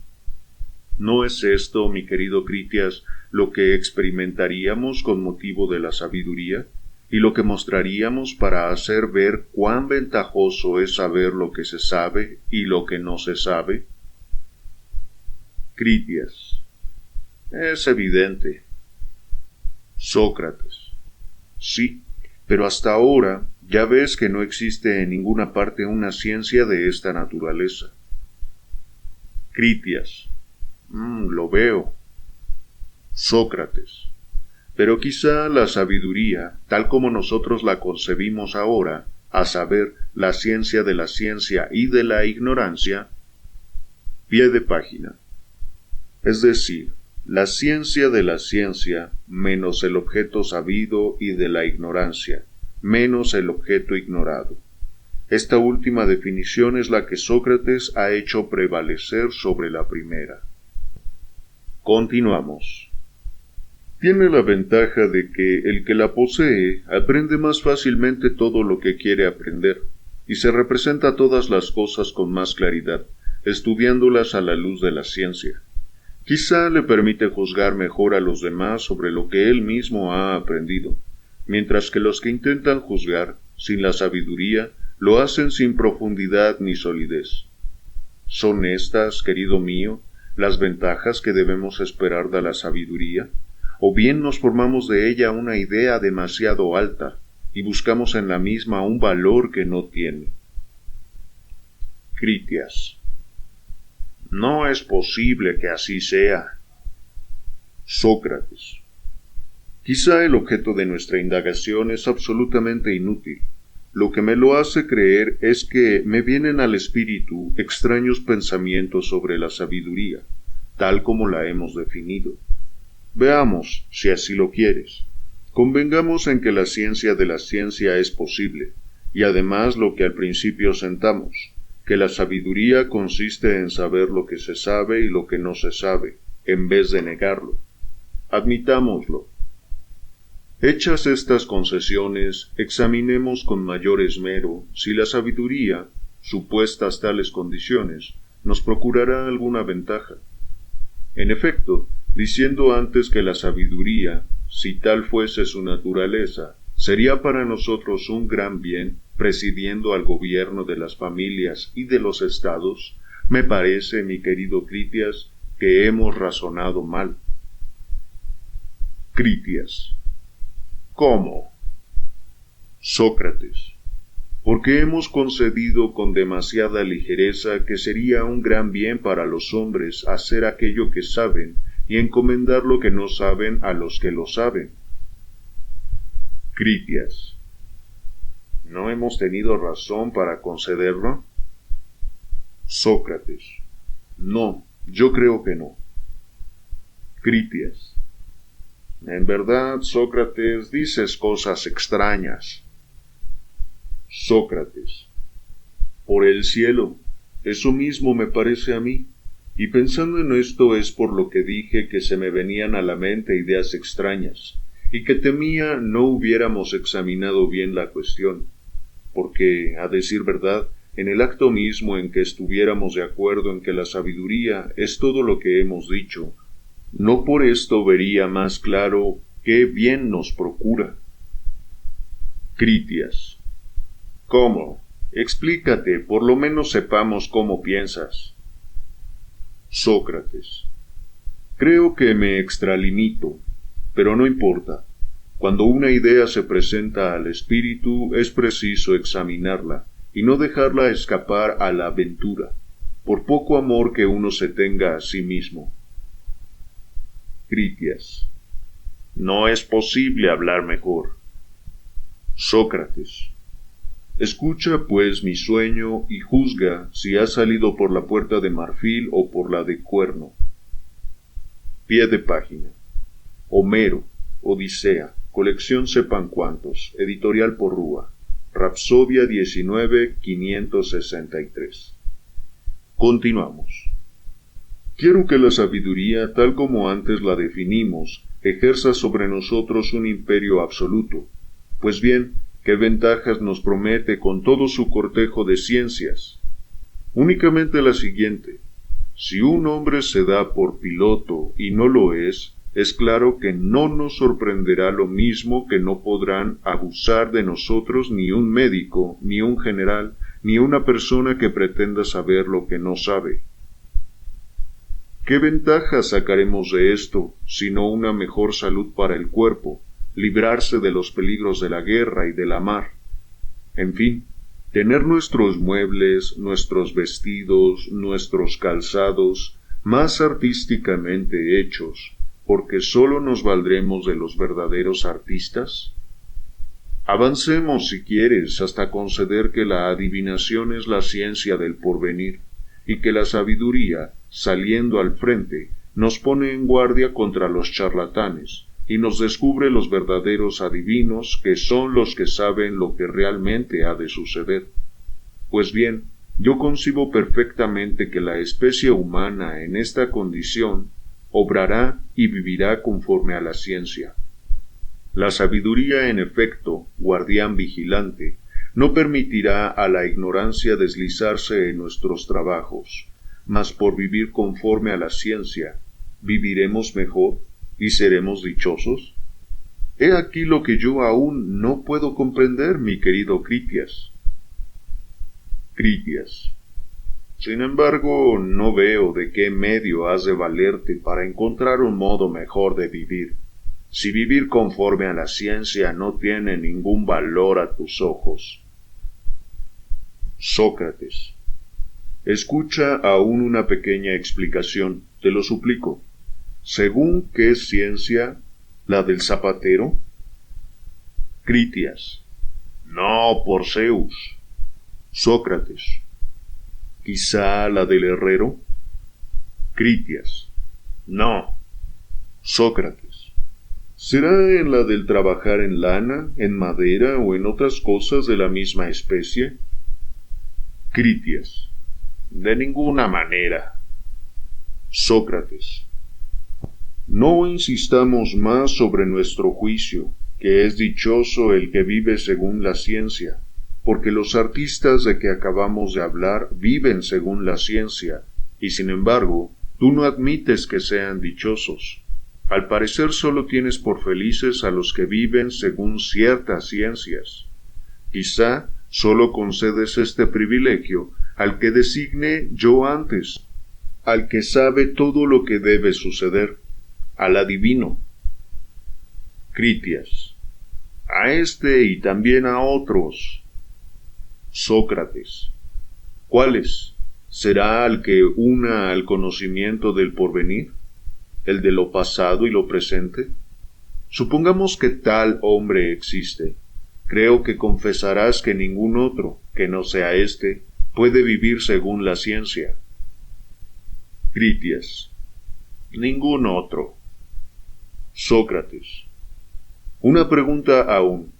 ¿No es esto, mi querido Critias, lo que experimentaríamos con motivo de la sabiduría, y lo que mostraríamos para hacer ver cuán ventajoso es saber lo que se sabe y lo que no se sabe? Critias. Es evidente. Sócrates. Sí, pero hasta ahora ya ves que no existe en ninguna parte una ciencia de esta naturaleza. Critias. Lo veo. Sócrates. Pero quizá la sabiduría, tal como nosotros la concebimos ahora, a saber, la ciencia de la ciencia y de la ignorancia, pie de página. Es decir, la ciencia de la ciencia menos el objeto sabido y de la ignorancia, menos el objeto ignorado. Esta última definición es la que Sócrates ha hecho prevalecer sobre la primera. Continuamos. Tiene la ventaja de que el que la posee aprende más fácilmente todo lo que quiere aprender, y se representa todas las cosas con más claridad, estudiándolas a la luz de la ciencia. Quizá le permite juzgar mejor a los demás sobre lo que él mismo ha aprendido, mientras que los que intentan juzgar, sin la sabiduría, lo hacen sin profundidad ni solidez. ¿Son estas, querido mío, las ventajas que debemos esperar de la sabiduría? ¿O bien nos formamos de ella una idea demasiado alta, y buscamos en la misma un valor que no tiene? Critias. No es posible que así sea. Sócrates. Quizá el objeto de nuestra indagación es absolutamente inútil. Lo que me lo hace creer es que me vienen al espíritu extraños pensamientos sobre la sabiduría, tal como la hemos definido. Veamos, si así lo quieres. Convengamos en que la ciencia de la ciencia es posible, y además lo que al principio sentamos, que la sabiduría consiste en saber lo que se sabe y lo que no se sabe, en vez de negarlo. Admitámoslo. Hechas estas concesiones, examinemos con mayor esmero si la sabiduría, supuestas tales condiciones, nos procurará alguna ventaja. En efecto, diciendo antes que la sabiduría, si tal fuese su naturaleza, sería para nosotros un gran bien, presidiendo al gobierno de las familias y de los estados, me parece, mi querido Critias, que hemos razonado mal. Critias. ¿Cómo? Sócrates. Porque hemos concedido con demasiada ligereza que sería un gran bien para los hombres hacer aquello que saben y encomendar lo que no saben a los que lo saben. Critias. ¿No hemos tenido razón para concederlo? Sócrates. No, yo creo que no. Critias. En verdad, Sócrates, dices cosas extrañas. Sócrates. Por el cielo, eso mismo me parece a mí, y pensando en esto es por lo que dije que se me venían a la mente ideas extrañas, y que temía no hubiéramos examinado bien la cuestión, porque, a decir verdad, en el acto mismo en que estuviéramos de acuerdo en que la sabiduría es todo lo que hemos dicho, no por esto vería más claro qué bien nos procura. Critias. ¿Cómo? Explícate, por lo menos sepamos cómo piensas. Sócrates. Creo que me extralimito, pero no importa. Cuando una idea se presenta al espíritu es preciso examinarla y no dejarla escapar a la aventura, por poco amor que uno se tenga a sí mismo. Critias. No es posible hablar mejor. Sócrates. Escucha, pues, mi sueño y juzga si ha salido por la puerta de marfil o por la de cuerno. Pie de página. Homero, Odisea, colección sepan cuántos, editorial Porrúa, Rapsodia 19, 563. Continuamos. Quiero que la sabiduría, tal como antes la definimos, ejerza sobre nosotros un imperio absoluto. Pues bien, ¿qué ventajas nos promete con todo su cortejo de ciencias? Únicamente la siguiente. Si un hombre se da por piloto y no lo es claro que no nos sorprenderá lo mismo que no podrán abusar de nosotros ni un médico, ni un general, ni una persona que pretenda saber lo que no sabe. ¿Qué ventaja sacaremos de esto, sino una mejor salud para el cuerpo, librarse de los peligros de la guerra y de la mar? En fin, tener nuestros muebles, nuestros vestidos, nuestros calzados, más artísticamente hechos, porque sólo nos valdremos de los verdaderos artistas. Avancemos, si quieres, hasta conceder que la adivinación es la ciencia del porvenir, y que la sabiduría, saliendo al frente, nos pone en guardia contra los charlatanes, y nos descubre los verdaderos adivinos, que son los que saben lo que realmente ha de suceder. Pues bien, yo concibo perfectamente que la especie humana en esta condición obrará y vivirá conforme a la ciencia. La sabiduría, en efecto, guardián vigilante, no permitirá a la ignorancia deslizarse en nuestros trabajos, mas por vivir conforme a la ciencia, ¿viviremos mejor y seremos dichosos? He aquí lo que yo aún no puedo comprender, mi querido Critias. Critias. Sin embargo, no veo de qué medio has de valerte para encontrar un modo mejor de vivir, si vivir conforme a la ciencia no tiene ningún valor a tus ojos. Sócrates. Escucha aún una pequeña explicación, te lo suplico. ¿Según qué ciencia? ¿La del zapatero? Critias. No, por Zeus. Sócrates. ¿Quizá la del herrero? Critias. No. Sócrates. ¿Será en la del trabajar en lana, en madera o en otras cosas de la misma especie? Critias. De ninguna manera. Sócrates. No insistamos más sobre nuestro juicio, que es dichoso el que vive según la ciencia, porque los artistas de que acabamos de hablar viven según la ciencia, y sin embargo, tú no admites que sean dichosos. Al parecer solo tienes por felices a los que viven según ciertas ciencias. Quizá solo concedes este privilegio al que designé yo antes, al que sabe todo lo que debe suceder, al adivino. Critias. A este y también a otros. Sócrates. ¿Cuáles? ¿Será al que una al conocimiento del porvenir? ¿El de lo pasado y lo presente? Supongamos que tal hombre existe. Creo que confesarás que ningún otro, que no sea éste, puede vivir según la ciencia. Critias. Ningún otro. Sócrates. Una pregunta aún.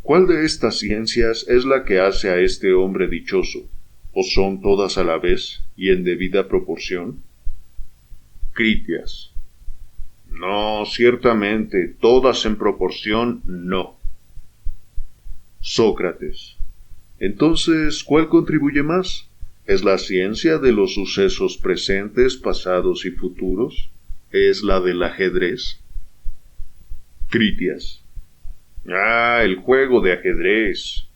¿Cuál de estas ciencias es la que hace a este hombre dichoso? ¿O son todas a la vez y en debida proporción? Critias. No, ciertamente, todas en proporción no. Sócrates. Entonces, ¿cuál contribuye más? ¿Es la ciencia de los sucesos presentes, pasados y futuros? ¿Es la del ajedrez? Critias. Ah, el juego de ajedrez.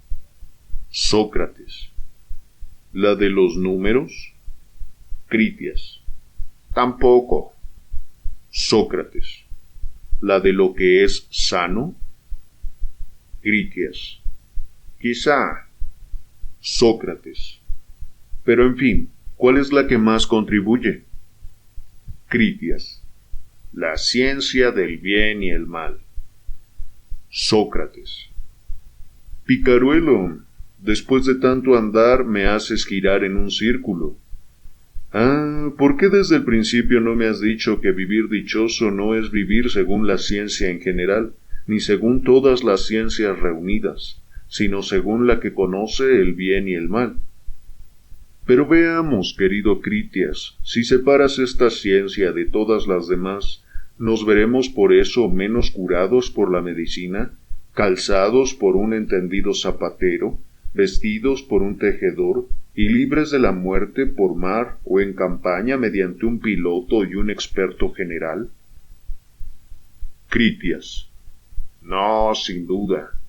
Sócrates. ¿La de los números? Critias. Tampoco. Sócrates. ¿La de lo que es sano? Critias. Quizá. Sócrates. Pero en fin, ¿cuál es la que más contribuye? Critias. La ciencia del bien y el mal. Sócrates. Picaruelo, después de tanto andar me haces girar en un círculo. Ah, ¿por qué desde el principio no me has dicho que vivir dichoso no es vivir según la ciencia en general, ni según todas las ciencias reunidas, sino según la que conoce el bien y el mal? Pero veamos, querido Critias, si separas esta ciencia de todas las demás, ¿nos veremos por eso menos curados por la medicina, calzados por un entendido zapatero, vestidos por un tejedor, y libres de la muerte por mar o en campaña mediante un piloto y un experto general? Critias. No, sin duda.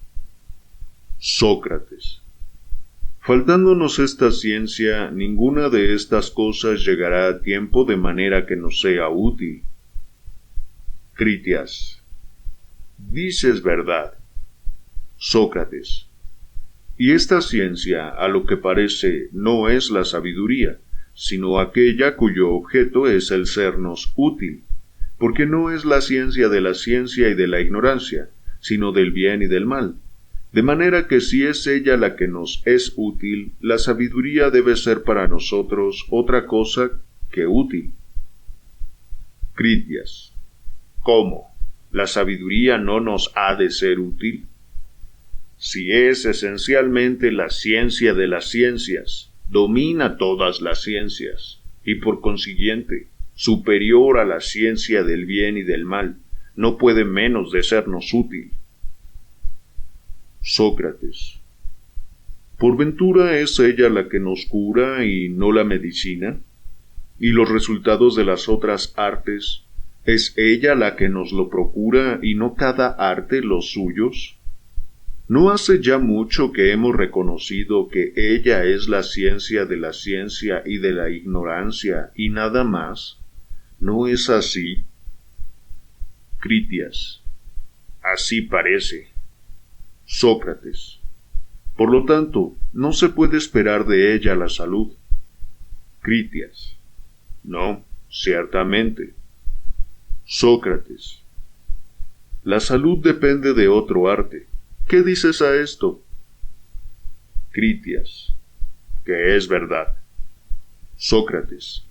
Sócrates. Faltándonos esta ciencia, ninguna de estas cosas llegará a tiempo de manera que nos sea útil. Critias. Dices verdad. Sócrates. Y esta ciencia, a lo que parece, no es la sabiduría, sino aquella cuyo objeto es el sernos útil, porque no es la ciencia de la ciencia y de la ignorancia, sino del bien y del mal. De manera que si es ella la que nos es útil, la sabiduría debe ser para nosotros otra cosa que útil. Critias. ¿Cómo? ¿La sabiduría no nos ha de ser útil? Si es esencialmente la ciencia de las ciencias, domina todas las ciencias, y por consiguiente, superior a la ciencia del bien y del mal, no puede menos de sernos útil. Sócrates. ¿Por ventura es ella la que nos cura y no la medicina? ¿Y los resultados de las otras artes, es ella la que nos lo procura y no cada arte los suyos? ¿No hace ya mucho que hemos reconocido que ella es la ciencia de la ciencia y de la ignorancia y nada más? ¿No es así? Critias. Así parece. Sócrates. Por lo tanto, no se puede esperar de ella la salud. Critias. No, ciertamente. Sócrates. La salud depende de otro arte. ¿Qué dices a esto? Critias. Que es verdad. Sócrates.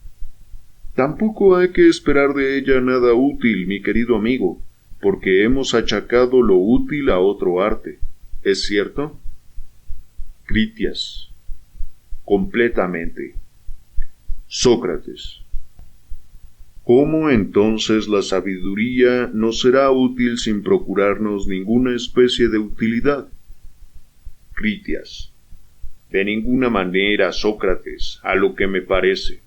Tampoco hay que esperar de ella nada útil, mi querido amigo, porque hemos achacado lo útil a otro arte. ¿Es cierto? Critias. Completamente. Sócrates. ¿Cómo entonces la sabiduría nos será útil sin procurarnos ninguna especie de utilidad? Critias. De ninguna manera, Sócrates, a lo que me parece.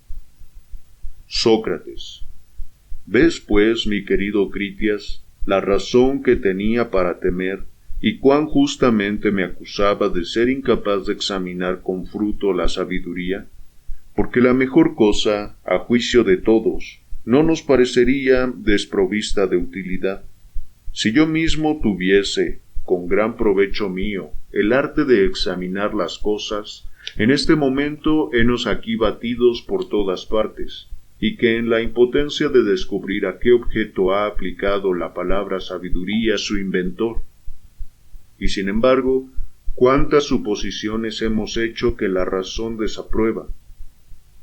Sócrates. ¿Ves, pues, mi querido Critias, la razón que tenía para temer, y cuán justamente me acusaba de ser incapaz de examinar con fruto la sabiduría? Porque la mejor cosa, a juicio de todos, no nos parecería desprovista de utilidad. Si yo mismo tuviese, con gran provecho mío, el arte de examinar las cosas, en este momento henos aquí batidos por todas partes, y que en la impotencia de descubrir a qué objeto ha aplicado la palabra sabiduría su inventor. Y sin embargo, cuántas suposiciones hemos hecho que la razón desaprueba.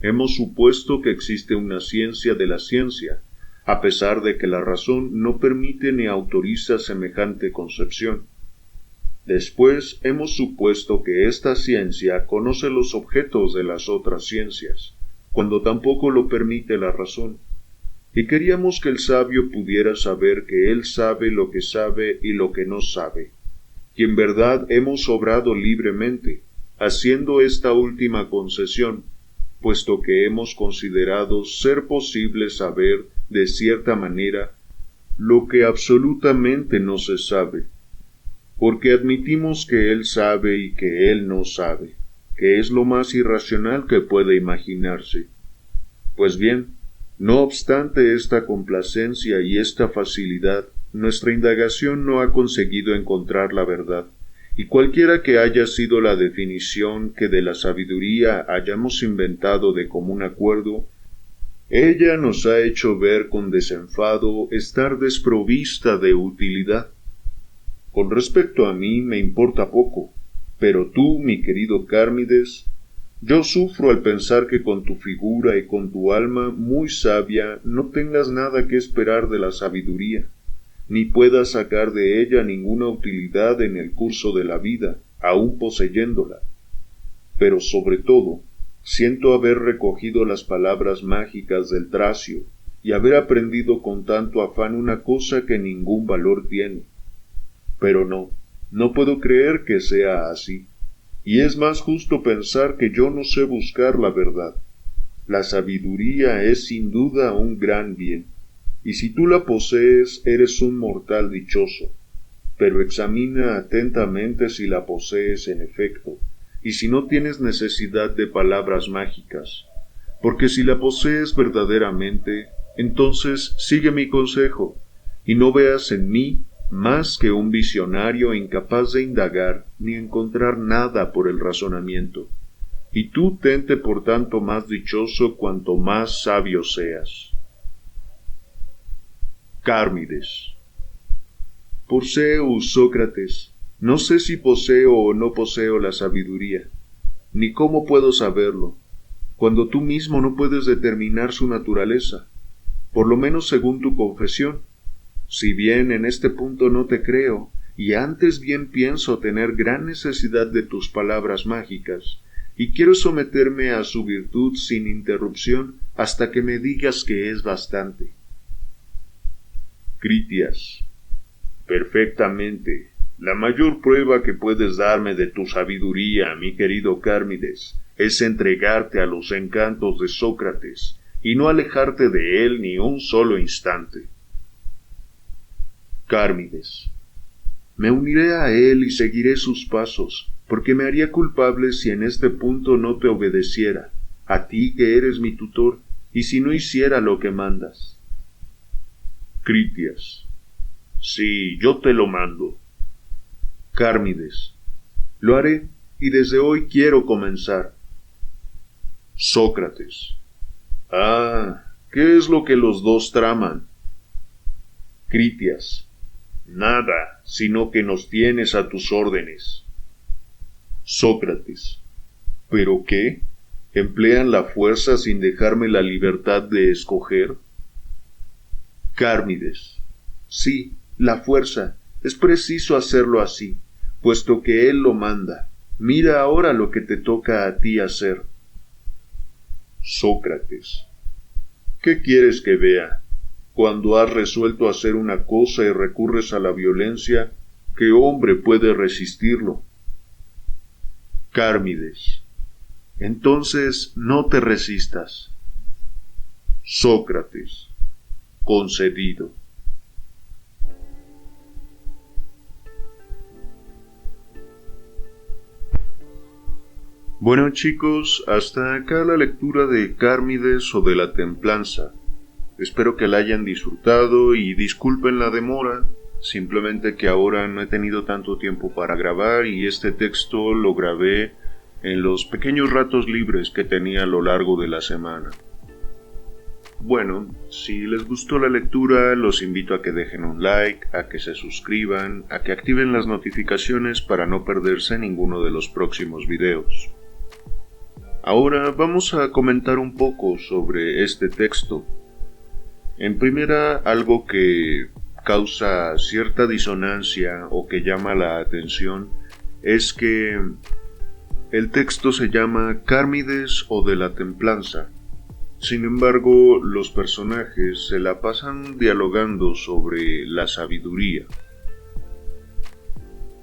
Hemos supuesto que existe una ciencia de la ciencia, a pesar de que la razón no permite ni autoriza semejante concepción. Después hemos supuesto que esta ciencia conoce los objetos de las otras ciencias, cuando tampoco lo permite la razón, y queríamos que el sabio pudiera saber que él sabe lo que sabe y lo que no sabe, y en verdad hemos obrado libremente, haciendo esta última concesión, puesto que hemos considerado ser posible saber, de cierta manera, lo que absolutamente no se sabe, porque admitimos que él sabe y que él no sabe, que es lo más irracional que puede imaginarse. Pues bien, no obstante esta complacencia y esta facilidad, nuestra indagación no ha conseguido encontrar la verdad, y cualquiera que haya sido la definición que de la sabiduría hayamos inventado de común acuerdo, ella nos ha hecho ver con desenfado estar desprovista de utilidad. Con respecto a mí me importa poco, pero tú, mi querido Cármides, yo sufro al pensar que con tu figura y con tu alma muy sabia no tengas nada que esperar de la sabiduría, ni puedas sacar de ella ninguna utilidad en el curso de la vida, aun poseyéndola. Pero sobre todo, siento haber recogido las palabras mágicas del Tracio, y haber aprendido con tanto afán una cosa que ningún valor tiene. Pero no puedo creer que sea así, y es más justo pensar que yo no sé buscar la verdad. La sabiduría es sin duda un gran bien, y si tú la posees eres un mortal dichoso, pero examina atentamente si la posees en efecto, y si no tienes necesidad de palabras mágicas, porque si la posees verdaderamente, entonces sigue mi consejo, y no veas en mí más que un visionario incapaz de indagar ni encontrar nada por el razonamiento. Y tú tente por tanto más dichoso cuanto más sabio seas. Cármides. Por Zeus, Sócrates, no sé si poseo o no poseo la sabiduría, ni cómo puedo saberlo, cuando tú mismo no puedes determinar su naturaleza, por lo menos según tu confesión. Si bien en este punto no te creo, y antes bien pienso tener gran necesidad de tus palabras mágicas, y quiero someterme a su virtud sin interrupción hasta que me digas que es bastante. Critias. Perfectamente. La mayor prueba que puedes darme de tu sabiduría, mi querido Cármides, es entregarte a los encantos de Sócrates, y no alejarte de él ni un solo instante. Cármides. Me uniré a él y seguiré sus pasos, porque me haría culpable si en este punto no te obedeciera, a ti que eres mi tutor, y si no hiciera lo que mandas. Critias. Sí, yo te lo mando. Cármides. Lo haré, y desde hoy quiero comenzar. Sócrates. Ah, ¿qué es lo que los dos traman? Critias. Nada, sino que nos tienes a tus órdenes. Sócrates. ¿Pero qué? ¿Emplean la fuerza sin dejarme la libertad de escoger? Cármides. Sí, la fuerza. Es preciso hacerlo así, puesto que él lo manda. Mira ahora lo que te toca a ti hacer. Sócrates. ¿Qué quieres que vea? Cuando has resuelto hacer una cosa y recurres a la violencia, ¿qué hombre puede resistirlo? Cármides. Entonces no te resistas. Sócrates. Concedido. Bueno chicos, hasta acá la lectura de Cármides o de la Templanza. Espero que la hayan disfrutado y disculpen la demora, simplemente que ahora no he tenido tanto tiempo para grabar y este texto lo grabé en los pequeños ratos libres que tenía a lo largo de la semana. Bueno, si les gustó la lectura, los invito a que dejen un like, a que se suscriban, a que activen las notificaciones para no perderse ninguno de los próximos videos. Ahora vamos a comentar un poco sobre este texto. En primera, algo que causa cierta disonancia o que llama la atención es que el texto se llama Cármides o de la Templanza. Sin embargo, los personajes se la pasan dialogando sobre la sabiduría.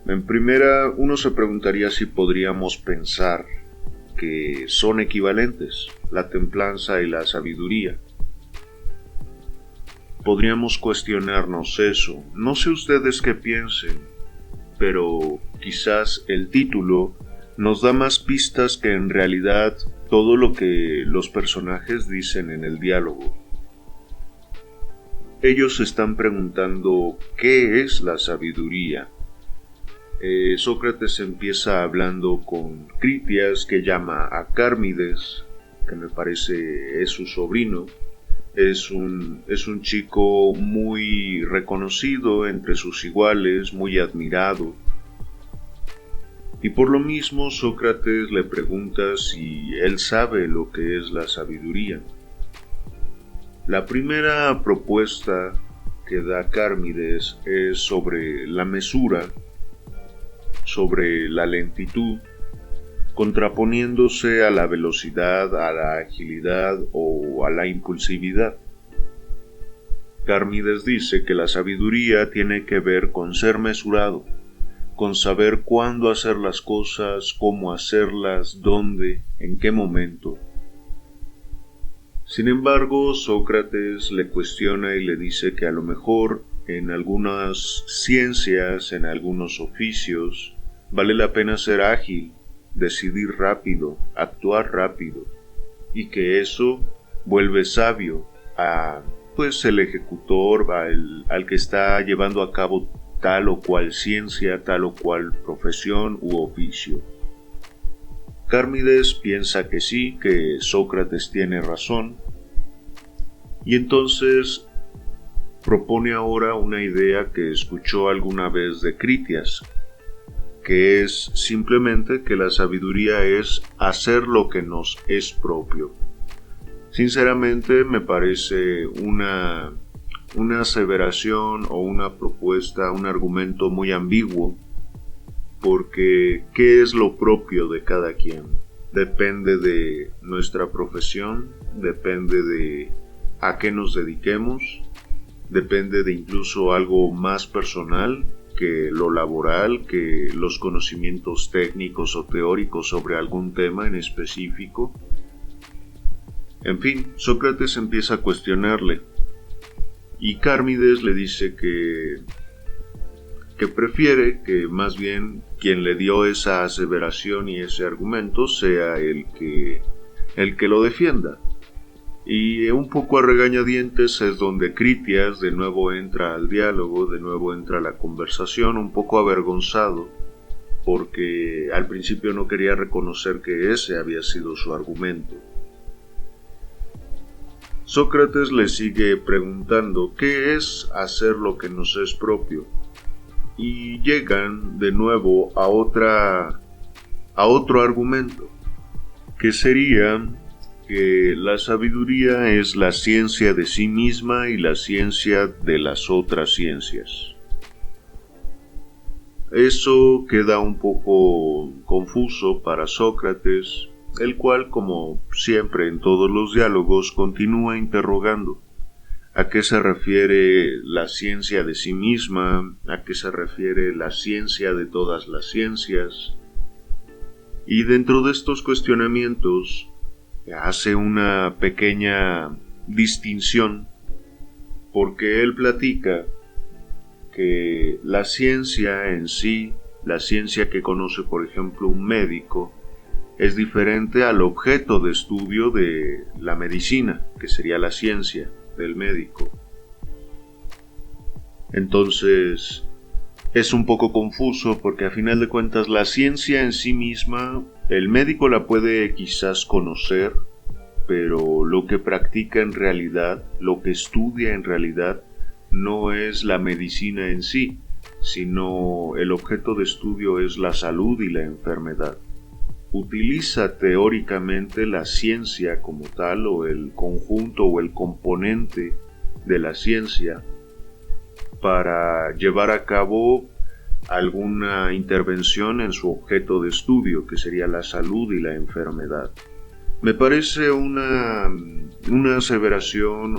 En primera, uno se preguntaría si podríamos pensar que son equivalentes, la templanza y la sabiduría. Podríamos cuestionarnos eso. No sé ustedes qué piensen, pero quizás el título nos da más pistas que en realidad todo lo que los personajes dicen en el diálogo. Ellos se están preguntando ¿qué es la sabiduría? Sócrates empieza hablando con Critias, que llama a Cármides, que me parece es su sobrino. Es un chico muy reconocido entre sus iguales, muy admirado. Y por lo mismo Sócrates le pregunta si él sabe lo que es la sabiduría. La primera propuesta que da Cármides es sobre la mesura, sobre la lentitud, contraponiéndose a la velocidad, a la agilidad o a la impulsividad. Cármides dice que la sabiduría tiene que ver con ser mesurado, con saber cuándo hacer las cosas, cómo hacerlas, dónde, en qué momento. Sin embargo, Sócrates le cuestiona y le dice que a lo mejor en algunas ciencias, en algunos oficios, vale la pena ser ágil, decidir rápido, actuar rápido, y que eso vuelve sabio a, pues, el ejecutor, al que está llevando a cabo tal o cual ciencia, tal o cual profesión u oficio. Carmides piensa que sí, que Sócrates tiene razón, y entonces propone ahora una idea que escuchó alguna vez de Critias, que es simplemente que la sabiduría es hacer lo que nos es propio. Sinceramente me parece una aseveración o una propuesta, un argumento muy ambiguo, porque ¿qué es lo propio de cada quien? Depende de nuestra profesión, depende de a qué nos dediquemos, depende de incluso algo más personal que lo laboral, que los conocimientos técnicos o teóricos sobre algún tema en específico. En fin, Sócrates empieza a cuestionarle, y Carmides le dice que prefiere que más bien quien le dio esa aseveración y ese argumento sea el que lo defienda. Y un poco a regañadientes es donde Critias de nuevo entra al diálogo, de nuevo entra a la conversación, un poco avergonzado, porque al principio no quería reconocer que ese había sido su argumento. Sócrates le sigue preguntando qué es hacer lo que nos es propio, y llegan de nuevo a otro argumento, que sería que la sabiduría es la ciencia de sí misma y la ciencia de las otras ciencias. Eso queda un poco confuso para Sócrates, el cual, como siempre en todos los diálogos, continúa interrogando a qué se refiere la ciencia de sí misma, a qué se refiere la ciencia de todas las ciencias. Y dentro de estos cuestionamientos hace una pequeña distinción, porque él platica que la ciencia en sí, la ciencia que conoce por ejemplo un médico, es diferente al objeto de estudio de la medicina, que sería la ciencia del médico. Entonces es un poco confuso porque a final de cuentas la ciencia en sí misma, el médico la puede quizás conocer, pero lo que practica en realidad, lo que estudia en realidad, no es la medicina en sí, sino el objeto de estudio es la salud y la enfermedad. Utiliza teóricamente la ciencia como tal, o el conjunto o el componente de la ciencia, para llevar a cabo alguna intervención en su objeto de estudio, que sería la salud y la enfermedad. Me parece una aseveración,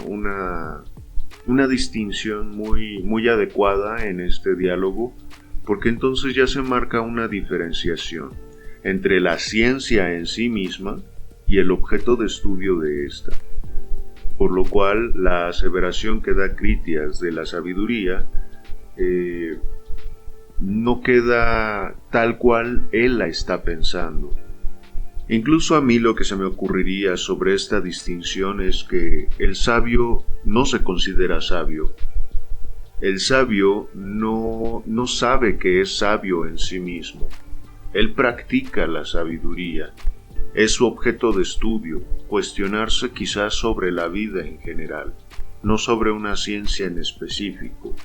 una distinción muy adecuada en este diálogo, porque entonces ya se marca una diferenciación entre la ciencia en sí misma y el objeto de estudio de ésta. Por lo cual la aseveración que da Critias de la sabiduría no queda tal cual él la está pensando. Incluso a mí lo que se me ocurriría sobre esta distinción es que el sabio no se considera sabio. El sabio no sabe que es sabio en sí mismo. Él practica la sabiduría. Es su objeto de estudio, cuestionarse quizás sobre la vida en general, no sobre una ciencia en específico.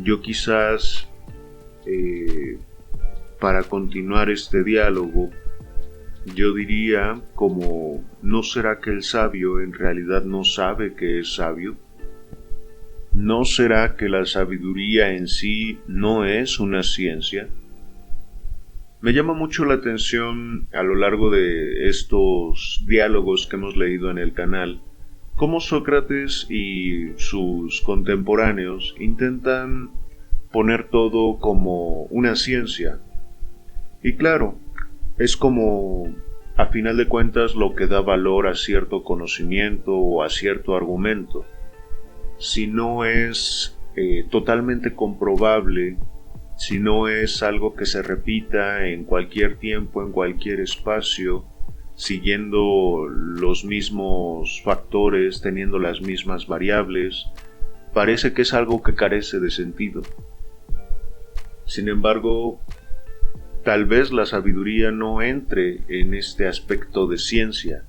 Yo quizás, para continuar este diálogo, yo diría como, ¿no será que el sabio en realidad no sabe que es sabio? ¿No será que la sabiduría en sí no es una ciencia? Me llama mucho la atención a lo largo de estos diálogos que hemos leído en el canal, cómo Sócrates y sus contemporáneos intentan poner todo como una ciencia. Y claro, es como, a final de cuentas, lo que da valor a cierto conocimiento o a cierto argumento. Si no es totalmente comprobable, si no es algo que se repita en cualquier tiempo, en cualquier espacio, siguiendo los mismos factores, teniendo las mismas variables, parece que es algo que carece de sentido. Sin embargo, tal vez la sabiduría no entre en este aspecto de ciencia,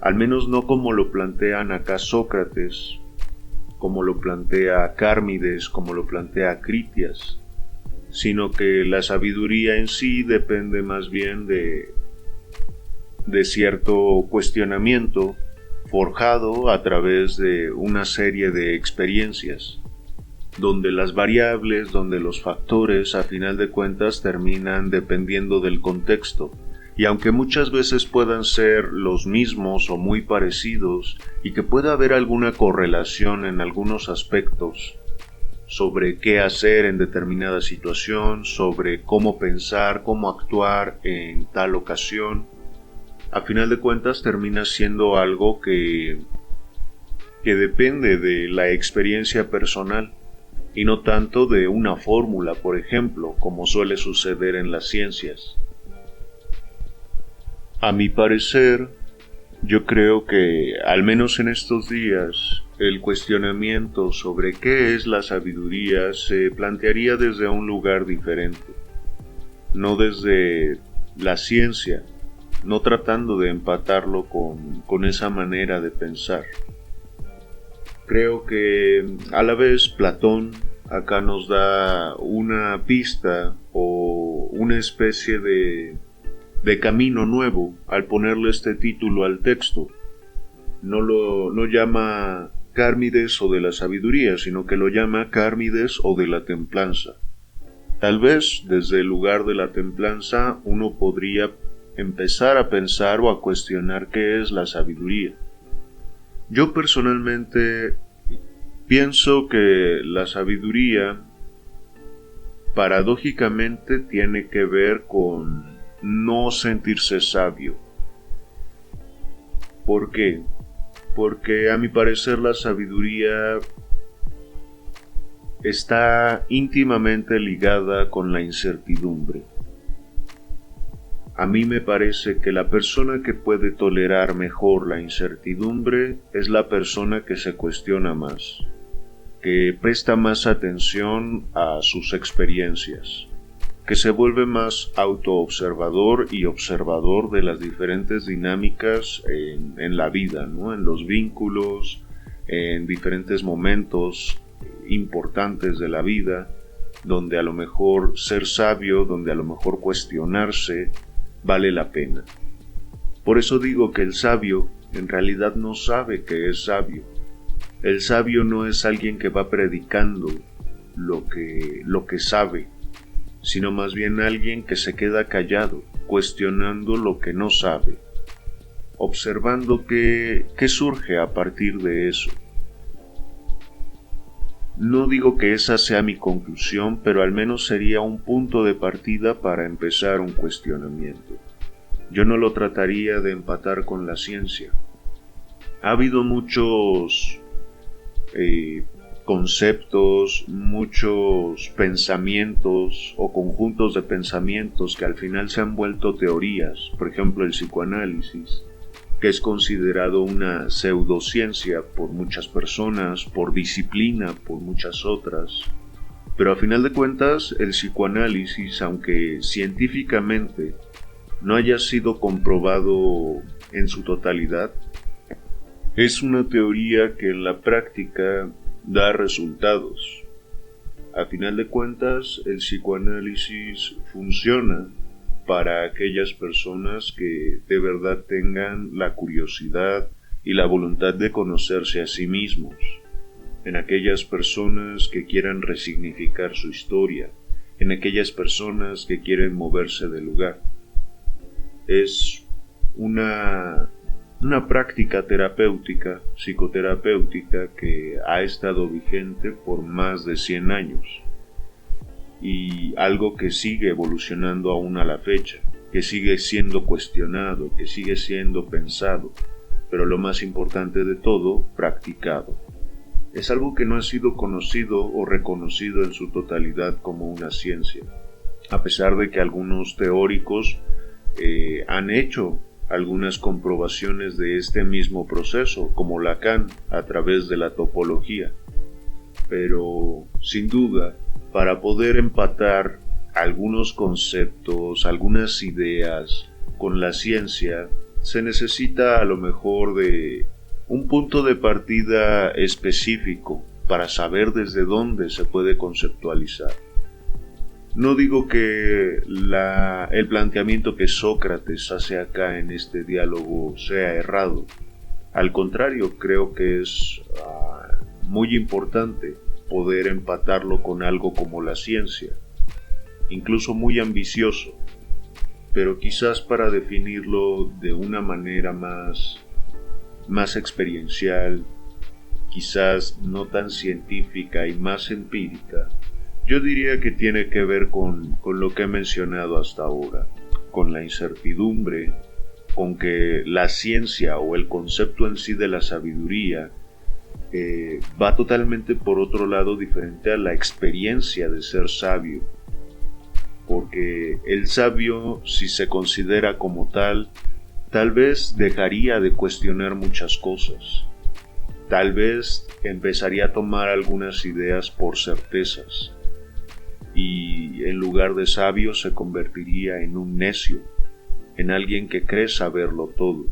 al menos no como lo plantean acá Sócrates, como lo plantea Cármides, como lo plantea Critias, sino que la sabiduría en sí depende más bien de cierto cuestionamiento forjado a través de una serie de experiencias, donde las variables, donde los factores a final de cuentas terminan dependiendo del contexto, y aunque muchas veces puedan ser los mismos o muy parecidos y que pueda haber alguna correlación en algunos aspectos sobre qué hacer en determinada situación, sobre cómo pensar, cómo actuar en tal ocasión, a final de cuentas termina siendo algo que depende de la experiencia personal y no tanto de una fórmula, por ejemplo, como suele suceder en las ciencias. A mi parecer, yo creo que, al menos en estos días, el cuestionamiento sobre qué es la sabiduría se plantearía desde un lugar diferente, no desde la ciencia, no tratando de empatarlo con esa manera de pensar. Creo que a la vez Platón acá nos da una pista o una especie de camino nuevo al ponerle este título al texto. No llama Cármides o de la sabiduría, sino que lo llama Cármides o de la templanza. Tal vez desde el lugar de la templanza uno podría empezar a pensar o a cuestionar qué es la sabiduría. Yo personalmente pienso que la sabiduría paradójicamente tiene que ver con no sentirse sabio. ¿Por qué? Porque a mi parecer la sabiduría está íntimamente ligada con la incertidumbre. A mí me parece que la persona que puede tolerar mejor la incertidumbre es la persona que se cuestiona más, que presta más atención a sus experiencias, que se vuelve más autoobservador y observador de las diferentes dinámicas en la vida, ¿no? En los vínculos, en diferentes momentos importantes de la vida, donde a lo mejor ser sabio, donde a lo mejor cuestionarse, vale la pena. Por eso digo que el sabio en realidad no sabe que es sabio. El sabio no es alguien que va predicando lo que sabe, sino más bien alguien que se queda callado, cuestionando lo que no sabe, observando qué surge a partir de eso. No digo que esa sea mi conclusión, pero al menos sería un punto de partida para empezar un cuestionamiento. Yo no lo trataría de empatar con la ciencia. Ha habido muchos conceptos, muchos pensamientos o conjuntos de pensamientos que al final se han vuelto teorías. Por ejemplo, el psicoanálisis, que es considerado una pseudociencia por muchas personas, por disciplina, por muchas otras. Pero a final de cuentas, el psicoanálisis, aunque científicamente no haya sido comprobado en su totalidad, es una teoría que en la práctica da resultados. A final de cuentas, el psicoanálisis funciona para aquellas personas que de verdad tengan la curiosidad y la voluntad de conocerse a sí mismos, en aquellas personas que quieran resignificar su historia, en aquellas personas que quieren moverse del lugar. Es una práctica terapéutica, psicoterapéutica, que ha estado vigente por más de 100 años y algo que sigue evolucionando aún a la fecha, que sigue siendo cuestionado, que sigue siendo pensado, pero lo más importante de todo, practicado. Es algo que no ha sido conocido o reconocido en su totalidad como una ciencia, a pesar de que algunos teóricos han hecho algunas comprobaciones de este mismo proceso, como Lacan a través de la topología. Pero, sin duda, para poder empatar algunos conceptos, algunas ideas con la ciencia, se necesita a lo mejor de un punto de partida específico para saber desde dónde se puede conceptualizar. No digo que el planteamiento que Sócrates hace acá en este diálogo sea errado. Al contrario, creo que es muy importante poder empatarlo con algo como la ciencia, incluso muy ambicioso, pero quizás para definirlo de una manera más experiencial, quizás no tan científica y más empírica. Yo diría que tiene que ver con lo que he mencionado hasta ahora, con la incertidumbre, con que la ciencia o el concepto en sí de la sabiduría va totalmente por otro lado diferente a la experiencia de ser sabio, porque el sabio, si se considera como tal vez dejaría de cuestionar muchas cosas, tal vez empezaría a tomar algunas ideas por certezas, y en lugar de sabio se convertiría en un necio, en alguien que cree saberlo todo,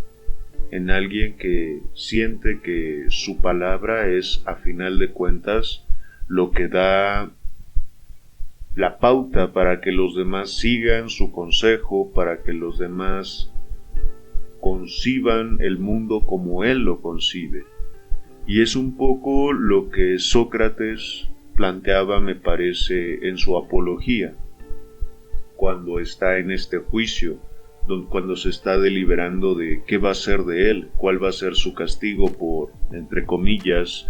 en alguien que siente que su palabra es, a final de cuentas, lo que da la pauta para que los demás sigan su consejo, para que los demás conciban el mundo como él lo concibe. Y es un poco lo que Sócrates planteaba, me parece, en su Apología, cuando está en este juicio, cuando se está deliberando de qué va a ser de él, cuál va a ser su castigo por, entre comillas,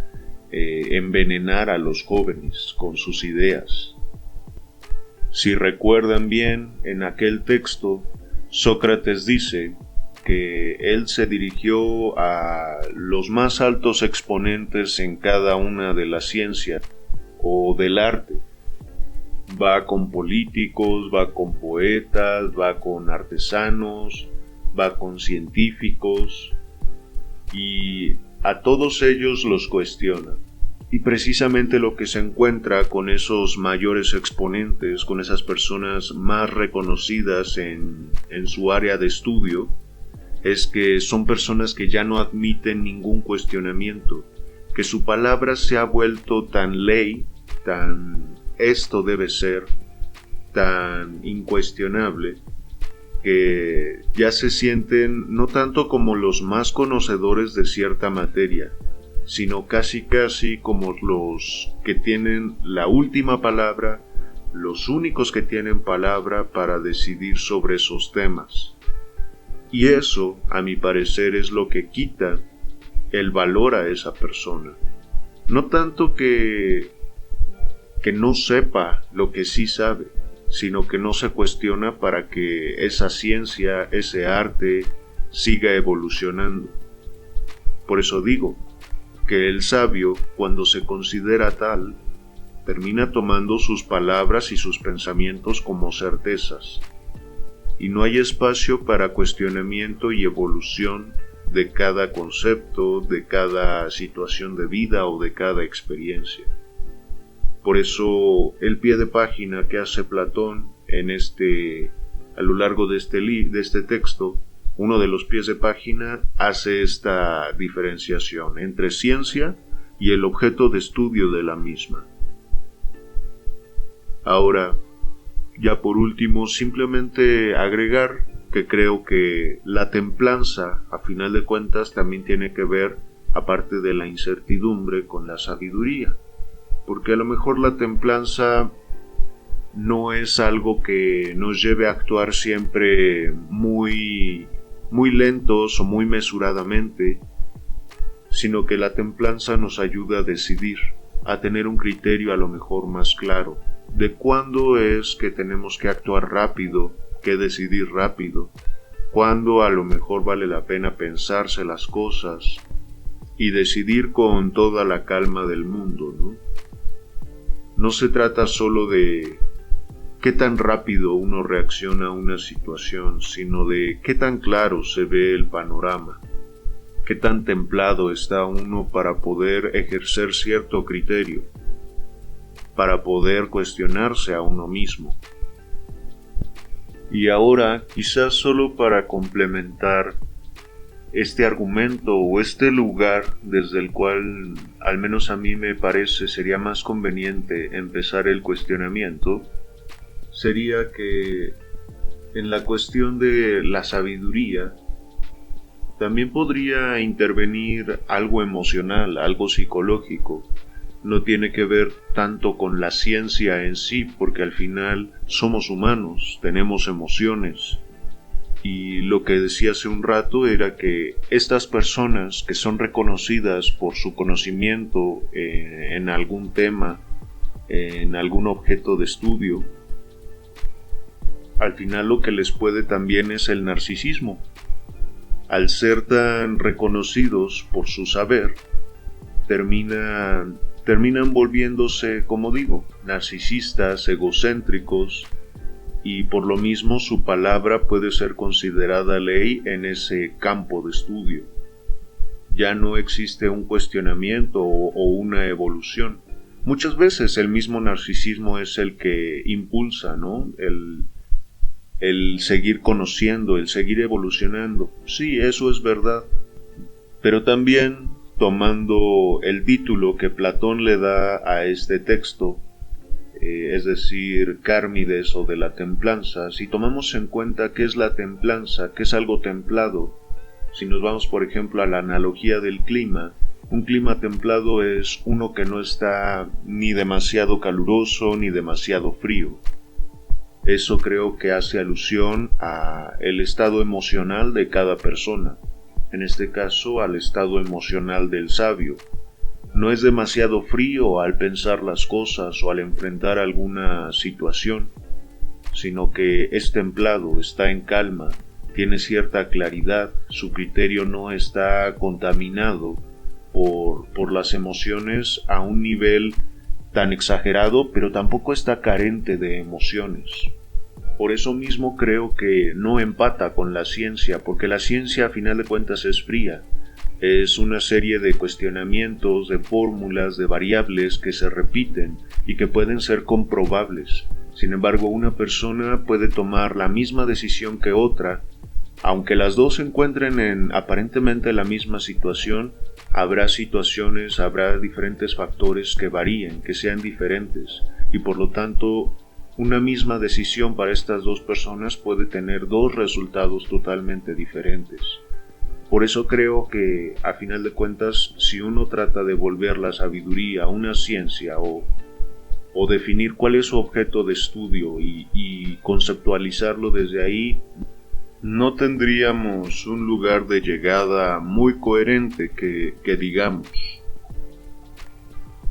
envenenar a los jóvenes con sus ideas. Si recuerdan bien, en aquel texto, Sócrates dice que él se dirigió a los más altos exponentes en cada una de las ciencias o del arte. Va con políticos, va con poetas, va con artesanos, va con científicos, y a todos ellos los cuestiona. Y precisamente lo que se encuentra con esos mayores exponentes, con esas personas más reconocidas en su área de estudio, es que son personas que ya no admiten ningún cuestionamiento, que su palabra se ha vuelto tan ley, tan esto debe ser, tan incuestionable, que ya se sienten no tanto como los más conocedores de cierta materia, sino casi como los que tienen la última palabra, los únicos que tienen palabra para decidir sobre esos temas. Y eso, a mi parecer, es lo que quita el valor a esa persona. No tanto que no sepa lo que sí sabe, sino que no se cuestiona para que esa ciencia, ese arte, siga evolucionando. Por eso digo que el sabio, cuando se considera tal, termina tomando sus palabras y sus pensamientos como certezas, y no hay espacio para cuestionamiento y evolución de cada concepto, de cada situación de vida o de cada experiencia. Por eso el pie de página que hace Platón a lo largo de este texto, uno de los pies de página hace esta diferenciación entre ciencia y el objeto de estudio de la misma. Ahora, ya por último, simplemente agregar que creo que la templanza, a final de cuentas, también tiene que ver, aparte de la incertidumbre, con la sabiduría. Porque a lo mejor la templanza no es algo que nos lleve a actuar siempre muy lentos o muy mesuradamente, sino que la templanza nos ayuda a decidir. a tener un criterio a lo mejor más claro de cuándo es que tenemos que actuar rápido, que decidir rápido, cuándo a lo mejor vale la pena pensarse las cosas y decidir con toda la calma del mundo, ¿no? No se trata solo de qué tan rápido uno reacciona a una situación, sino de qué tan claro se ve el panorama, qué tan templado está uno para poder ejercer cierto criterio, para poder cuestionarse a uno mismo. Y ahora, quizás solo para complementar este argumento o este lugar desde el cual, al menos a mí me parece, sería más conveniente empezar el cuestionamiento, sería que en la cuestión de la sabiduría también podría intervenir algo emocional, algo psicológico. No tiene que ver tanto con la ciencia en sí, porque al final somos humanos, tenemos emociones. Y lo que decía hace un rato era que estas personas que son reconocidas por su conocimiento en algún tema, en algún objeto de estudio, al final lo que les puede también es el narcisismo. Al ser tan reconocidos por su saber, terminan volviéndose, como digo, narcisistas, egocéntricos, y por lo mismo su palabra puede ser considerada ley en ese campo de estudio. Ya no existe un cuestionamiento o una evolución. Muchas veces el mismo narcisismo es el que impulsa, ¿no? El seguir conociendo, el seguir evolucionando. Sí, eso es verdad. Pero también, tomando el título que Platón le da a este texto, es decir, Cármides o de la templanza, si tomamos en cuenta qué es la templanza, qué es algo templado, si nos vamos por ejemplo a la analogía del clima, un clima templado es uno que no está ni demasiado caluroso ni demasiado frío. Eso creo que hace alusión a el estado emocional de cada persona, en este caso al estado emocional del sabio. No es demasiado frío al pensar las cosas o al enfrentar alguna situación, sino que es templado, está en calma, tiene cierta claridad, su criterio no está contaminado por las emociones a un nivel tan exagerado, pero tampoco está carente de emociones. Por eso mismo creo que no empata con la ciencia, porque la ciencia a final de cuentas es fría. Es una serie de cuestionamientos, de fórmulas, de variables que se repiten y que pueden ser comprobables. Sin embargo, una persona puede tomar la misma decisión que otra. Aunque las dos se encuentren en aparentemente la misma situación, habrá situaciones, habrá diferentes factores que varíen, que sean diferentes, y por lo tanto, una misma decisión para estas dos personas puede tener dos resultados totalmente diferentes. Por eso creo que, a final de cuentas, si uno trata de volver la sabiduría a una ciencia o definir cuál es su objeto de estudio y conceptualizarlo desde ahí, no tendríamos un lugar de llegada muy coherente que digamos.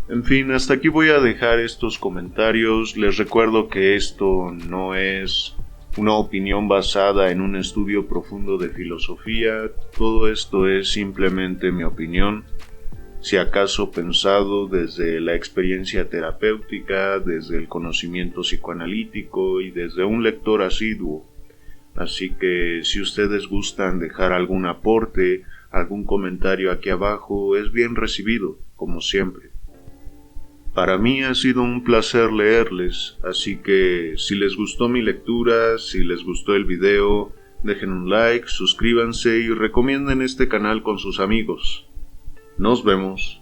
En fin, hasta aquí voy a dejar estos comentarios. Les recuerdo que esto no es una opinión basada en un estudio profundo de filosofía. Todo esto es simplemente mi opinión, si acaso pensado desde la experiencia terapéutica, desde el conocimiento psicoanalítico y desde un lector asiduo. Así que si ustedes gustan dejar algún aporte, algún comentario aquí abajo, es bien recibido, como siempre. Para mí ha sido un placer leerles, así que si les gustó mi lectura, si les gustó el video, dejen un like, suscríbanse y recomienden este canal con sus amigos. Nos vemos.